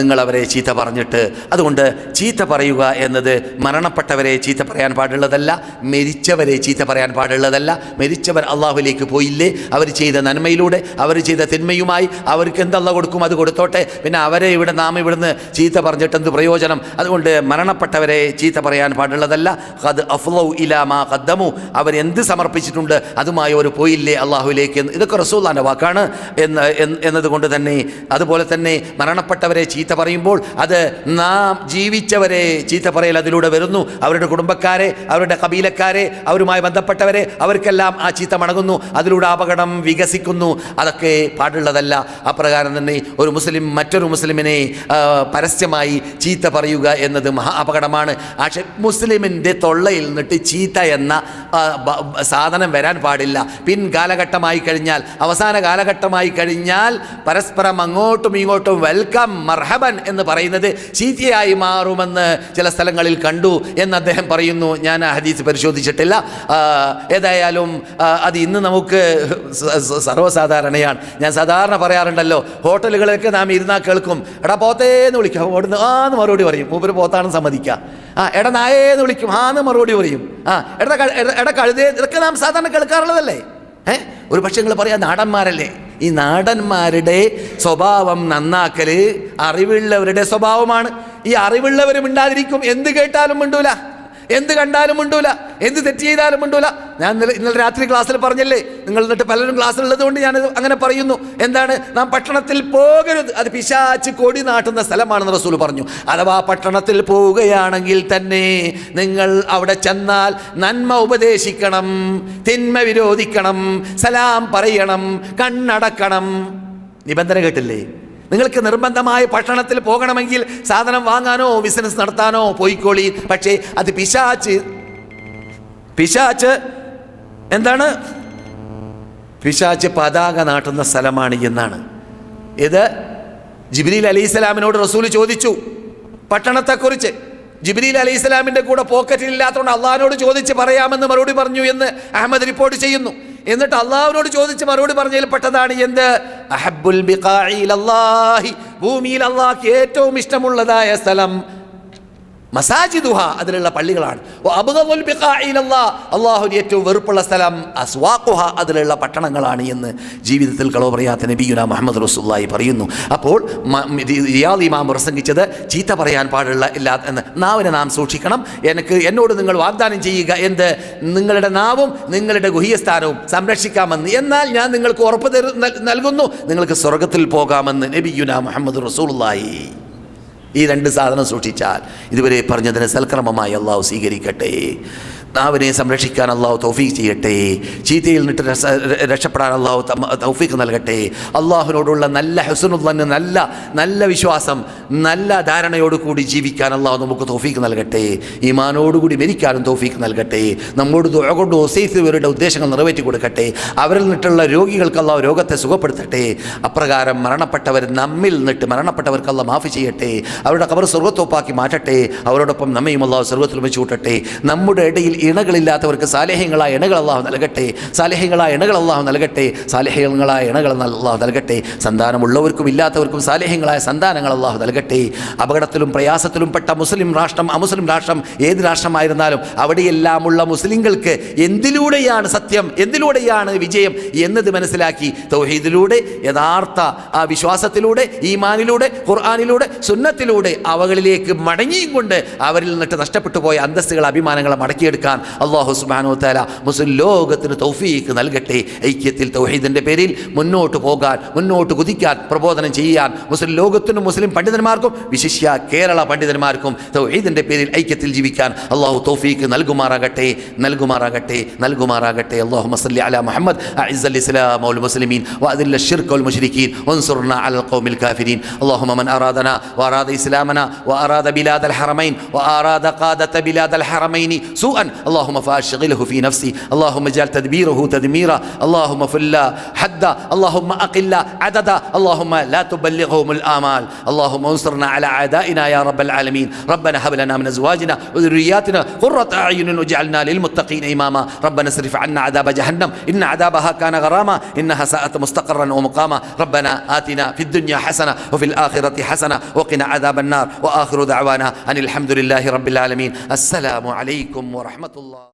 നിങ്ങൾ അവരെ ചീത്ത പറഞ്ഞിട്ട്. അതുകൊണ്ട് ചീത്ത പറയുക എന്നത് മരണപ്പെട്ടവരെ ചീത്ത പറയാൻ പാടുള്ളതല്ല, മരിച്ചവരെ ചീത്ത പറയാൻ പാടുള്ളതല്ല. മരിച്ചവർ അള്ളാഹുവിലേക്ക് പോയില്ലേ, അവർ ചെയ്ത നന്മയിലൂടെ, അവർ ചെയ്ത തിന്മയുമായി അവർക്ക് എന്തല്ല കൊടുക്കും അത് കൊടുത്തോട്ടെ, പിന്നെ അവരെ നാം ഇവിടുന്ന് ചീത്ത പറഞ്ഞിട്ട് എന്ത് പ്രയോജനം? അതുകൊണ്ട് മരണപ്പെട്ടവരെ ചീത്ത പറയാൻ പാടുള്ളതല്ല. ഖദ് അഫ്ളൗ ഇലാ മാ ഖദ്ദമു, അവരെന്ത് സമർപ്പിച്ചിട്ടുണ്ട് അതുമായി അവർ പോയില്ലേ അള്ളാഹുവിലേക്ക്. ഇതൊക്കെ റസൂലുള്ളാഹിന്റെ വാക്കാണ് എന്നതുകൊണ്ട് തന്നെ, അതുപോലെ തന്നെ മരണപ്പെട്ടവരെ ചീത്ത പറയുമ്പോൾ അത് നാം ജീവിച്ചവരെ ചീത്ത പറയൽ അതിലൂടെ വരുന്നു. അവരുടെ കുടുംബക്കാരെ, അവരുടെ കബീലക്കാരെ, അവരുമായി ബന്ധപ്പെട്ടവരെ, അവർക്കെല്ലാം ആ ചീത്ത മടങ്ങുന്നു, അതിലൂടെ അപകടം വികസിക്കുന്നു. അതൊക്കെ പാടുള്ളതല്ല. അപ്രകാരം തന്നെ ഒരു മുസ്ലിം മറ്റൊരു മുസ്ലിമിനെ പരസ്യമായി ചീത്ത പറയുക എന്നത് മഹാ അപകടമാണ്. പക്ഷേ മുസ്ലിമിൻ്റെ തൊള്ളയിൽ നിന്നിട്ട് ചീത്ത എന്ന സാധനം വരാൻ പാടില്ല. കാലഘട്ടമായി കഴിഞ്ഞാൽ, അവസാന കാലഘട്ടമായി കഴിഞ്ഞാൽ പരസ്പരം അങ്ങോട്ടും ഇങ്ങോട്ടും വെൽക്കം, മർഹബൻ എന്ന് പറയുന്നത് ചീത്തയായി മാറുമെന്ന് ചില സ്ഥലങ്ങളിൽ കണ്ടു എന്ന് അദ്ദേഹം പറയുന്നു. ഞാൻ ആ ഹദീസ് പരിശോധിച്ചിട്ടില്ല. ഏതായാലും അത് ഇന്ന് നമുക്ക് സർവ്വസാധാരണയാണ്. ഞാൻ സാധാരണ പറയാറുണ്ടല്ലോ, ഹോട്ടലുകളിലൊക്കെ നാം ഇരുന്നാൽ കേൾക്കും, എടാ പോത്തേന്ന് വിളിക്കാം, ഓടുന്ന് ആന്ന് മറുപടി പറയും, മൂപ്പര് പോത്താണെന്ന് സമ്മതിക്കുക. എടാ നായേന്ന് വിളിക്കും, ആന്ന് മറുപടി പറയും. എടാ കഴുതേ, ഇതൊക്കെ നാം സാധാരണ കേൾക്കാറുള്ളതല്ലേ. ഒരു പക്ഷേ നിങ്ങൾ പറയാം നാടന്മാരല്ലേ. ഈ നാടന്മാരുടെ സ്വഭാവം നന്നാക്കല് അറിവുള്ളവരുടെ സ്വഭാവമാണ്. ഈ അറിവുള്ളവർ മിണ്ടാതിരിക്കും, എന്ത് കേട്ടാലും മിണ്ടൂല, എന്ത് കണ്ടാലും മിണ്ടൂല, എന്ത് തെറ്റ് ചെയ്താലും മിണ്ടൂല. ഞാൻ ഇന്നലെ രാത്രി ക്ലാസ്സിൽ പറഞ്ഞല്ലേ, നിങ്ങൾ എന്നിട്ട് പലരും ക്ലാസ്സിലുള്ളത് കൊണ്ട് ഞാൻ അങ്ങനെ പറയുന്നു. എന്താണ്? നാം പട്ടണത്തിൽ പോകരുത്, അത് പിശാച് കൊടി നാട്ടുന്ന സ്ഥലമാണെന്ന് റസൂൽ പറഞ്ഞു. അഥവാ പട്ടണത്തിൽ പോവുകയാണെങ്കിൽ തന്നെ നിങ്ങൾ അവിടെ ചെന്നാൽ നന്മ ഉപദേശിക്കണം, തിന്മ വിരോധിക്കണം, സലാം പറയണം, കണ്ണടക്കണം. നിബന്ധന കേട്ടില്ലേ? നിങ്ങൾക്ക് നിർബന്ധമായി പട്ടണത്തിൽ പോകണമെങ്കിൽ സാധനം വാങ്ങാനോ ബിസിനസ് നടത്താനോ പോയിക്കോളി. പക്ഷേ അത് പിശാച് എന്താണ്? പിശാച് പതാക നാട്ടുന്ന സ്ഥലമാണ് എന്നാണ്. ഇത് ജിബ്രീൽ അലൈഹിസ്സലാമിനോട് റസൂൽ ചോദിച്ചു പട്ടണത്തെക്കുറിച്ച്. ജിബ്രീൽ അലൈഹിസ്സലാമിൻ്റെ കൂടെ പോക്കറ്റിലില്ലാത്തതുകൊണ്ട് അള്ളാഹിനോട് ചോദിച്ച് പറയാമെന്ന് മറുപടി പറഞ്ഞു എന്ന് അഹമ്മദ് റിപ്പോർട്ട് ചെയ്യുന്നു. എന്നിട്ട് അള്ളാഹുവിനോട് ചോദിച്ച് മറുപടി പറഞ്ഞതിൽ പെട്ടതാണ് എന്ത്? അഹബ്ബുൽ ബിഖാഇ ഇലല്ലാഹി, ഭൂമിയിൽ അള്ളാഹ്ക്ക് ഏറ്റവും ഇഷ്ടമുള്ളതായ സ്ഥലം മസാജിദുഹ അതിലുള്ള പള്ളികളാണ്. അബ്ഗദുൽ ബിഖാഇ ഇലല്ലാഹ് അല്ലാഹുവിന് ഏറ്റവും വെറുപ്പുള്ള സ്ഥലം അസ്വാഖുഹ അതിലുള്ള പട്ടണങ്ങളാണ് എന്ന് ജീവിതത്തിൽ കളവ് പറയാത്ത നബിയുനാ മുഹമ്മദ് റസൂലുള്ളാഹി പറയുന്നു. അപ്പോൾ റിയാദ് ഇമാം പ്രസംഗിച്ചത് ചീത്ത പറയാൻ പാടുള്ള എന്ന് നാവിനെ നാം സൂക്ഷിക്കണം. എന്നോട് നിങ്ങൾ വാഗ്ദാനം ചെയ്യുക, എന്ത്? നിങ്ങളുടെ നാവും നിങ്ങളുടെ ഗുഹ്യസ്ഥാനവും സംരക്ഷിക്കാമെന്ന്. എന്നാൽ ഞാൻ നിങ്ങൾക്ക് ഉറപ്പ് നൽകുന്നു, നിങ്ങൾക്ക് സ്വർഗത്തിൽ പോകാമെന്ന് നബിയുനാ മുഹമ്മദ് റസൂലുള്ളാഹി. ഈ രണ്ട് സാധനം സൂക്ഷിച്ചാൽ ഇതുവരെ പറഞ്ഞതിന് സൽക്രമമായി അള്ളാഹു സ്വീകരിക്കട്ടെ. നാവിനെ സംരക്ഷിക്കാൻ അള്ളാഹു തൗഫീഖ് ചെയ്യട്ടെ. ചീത്തയിൽ നിന്നിട്ട് രക്ഷപ്പെടാൻ അള്ളാഹു തൗഫീഖ് നൽകട്ടെ. അള്ളാഹുവിനോടുള്ള നല്ല ഹുസ്നുൽ നല്ല വിശ്വാസം, നല്ല ധാരണയോടുകൂടി ജീവിക്കാൻ അള്ളാഹു നമുക്ക് തൗഫീഖ് നൽകട്ടെ. ഈമാനോടുകൂടി മരിക്കാനും തൗഫീഖ് നൽകട്ടെ. നമ്മോട് ദുആ കൊണ്ട് വസീയത്തുകാരുടെ ഉദ്ദേശങ്ങൾ നിറവേറ്റി കൊടുക്കട്ടെ. അവരിൽ നിന്നിട്ടുള്ള രോഗികൾക്ക് അള്ളാഹു രോഗത്തെ സുഖപ്പെടുത്തട്ടെ. അപ്രകാരം നമ്മിൽ നിന്നിട്ട് മരണപ്പെട്ടവർക്ക് അള്ളാഹു മാഫി ചെയ്യട്ടെ. അവരുടെ ഖബർ സ്വർഗ്ഗത്തോപ്പാക്കി മാറ്റട്ടെ. അവരോടൊപ്പം നമ്മയും അള്ളാഹു സ്വർഗ്ഗത്തിൽ വെച്ച് കൂട്ടട്ടെ. നമ്മുടെ ഇടയിൽ ഇണകളില്ലാത്തവർക്ക് സാലിഹ്യങ്ങളായ ഇണകൾ അള്ളാഹു നൽകട്ടെ. സാലിഹ്യങ്ങളായ ഇണകൾ അള്ളാഹു നൽകട്ടെ. സാലിഹ്യങ്ങളായ ഇണകൾ അള്ളാഹു നൽകട്ടെ. സന്താനമുള്ളവർക്കും ഇല്ലാത്തവർക്കും സാലിഹ്യങ്ങളായ സന്താനങ്ങൾ അള്ളാഹു നൽകട്ടെ. അപകടത്തിലും പ്രയാസത്തിലും പെട്ട മുസ്ലിം രാഷ്ട്രം, അമുസ്ലിം രാഷ്ട്രം, ഏത് രാഷ്ട്രമായിരുന്നാലും അവിടെയെല്ലാമുള്ള മുസ്ലിങ്ങൾക്ക് എന്തിലൂടെയാണ് സത്യം, എന്തിലൂടെയാണ് വിജയം എന്നത് മനസ്സിലാക്കി തൗഹീദിലൂടെ, യഥാർത്ഥ ആ വിശ്വാസത്തിലൂടെ, ഈമാനിലൂടെ, ഖുർആനിലൂടെ, സുന്നത്തിലൂടെ അവകളിലേക്ക് മടങ്ങിയും കൊണ്ട് അവരിൽ നിന്നിട്ട് നഷ്ടപ്പെട്ടു പോയ അന്തസ്സുകൾ, അഭിമാനങ്ങളെ മടക്കിയെടുക്കാൻ അല്ലാഹു സുബ്ഹാനഹു വ തആല മുസ്ലിം ലോകത്തിന് തൗഫീഖ് നൽകട്ടെ. ഐക്യത്തിൽ തൗഹീദിന്റെ പേരിൽ മുന്നോട്ട് പോകാൻ, മുന്നോട്ട് കുതിക്കാൻ, പ്രബോധനം ചെയ്യാൻ മുസ്ലിം ലോകത്തിനും മുസ്ലിം പണ്ഡിതന്മാർക്കും വിശിഷ്യ കേരള പണ്ഡിതന്മാർക്കും തൗഹീദിന്റെ പേരിൽ ഐക്യത്തിൽ ജീവിക്കാൻ അല്ലാഹു തൗഫീഖ് നൽകുമാറാകട്ടെ. അല്ലാഹുമ്മ സ്വല്ലി അലാ മുഹമ്മദ് അഇസ്സൽ ഇസ്ലാം വൽ മുസ്ലിമീൻ വഅദില്ല الشرك والمشركين وانصرنا على القوم الكافرين. اللهم من أرادنا وأراد إسلامنا وأراد بلاد الحرمين وأراد قادة بلاد الحرمين سوءا اللهم فاشغله في نفسي. اللهم اجعل تدبيره تدميرا. اللهم فلا حدا. اللهم أقل عددا. اللهم لا تبلغهم الآمال. اللهم انصرنا على أعدائنا يا رب العالمين. ربنا هب لنا من أزواجنا وذرياتنا قرة أعين واجعلنا للمتقين إماما. ربنا اصرف عنا عذاب جهنم إن عذابها كان غراما إنها ساءت مستقرا ومقاما. ربنا آتنا في الدنيا حسنة وفي الآخرة حسنة وقنا عذاب النار. وآخر دعوانا أن الحمد لله رب العالمين. السلام عليكم ورحمة الله.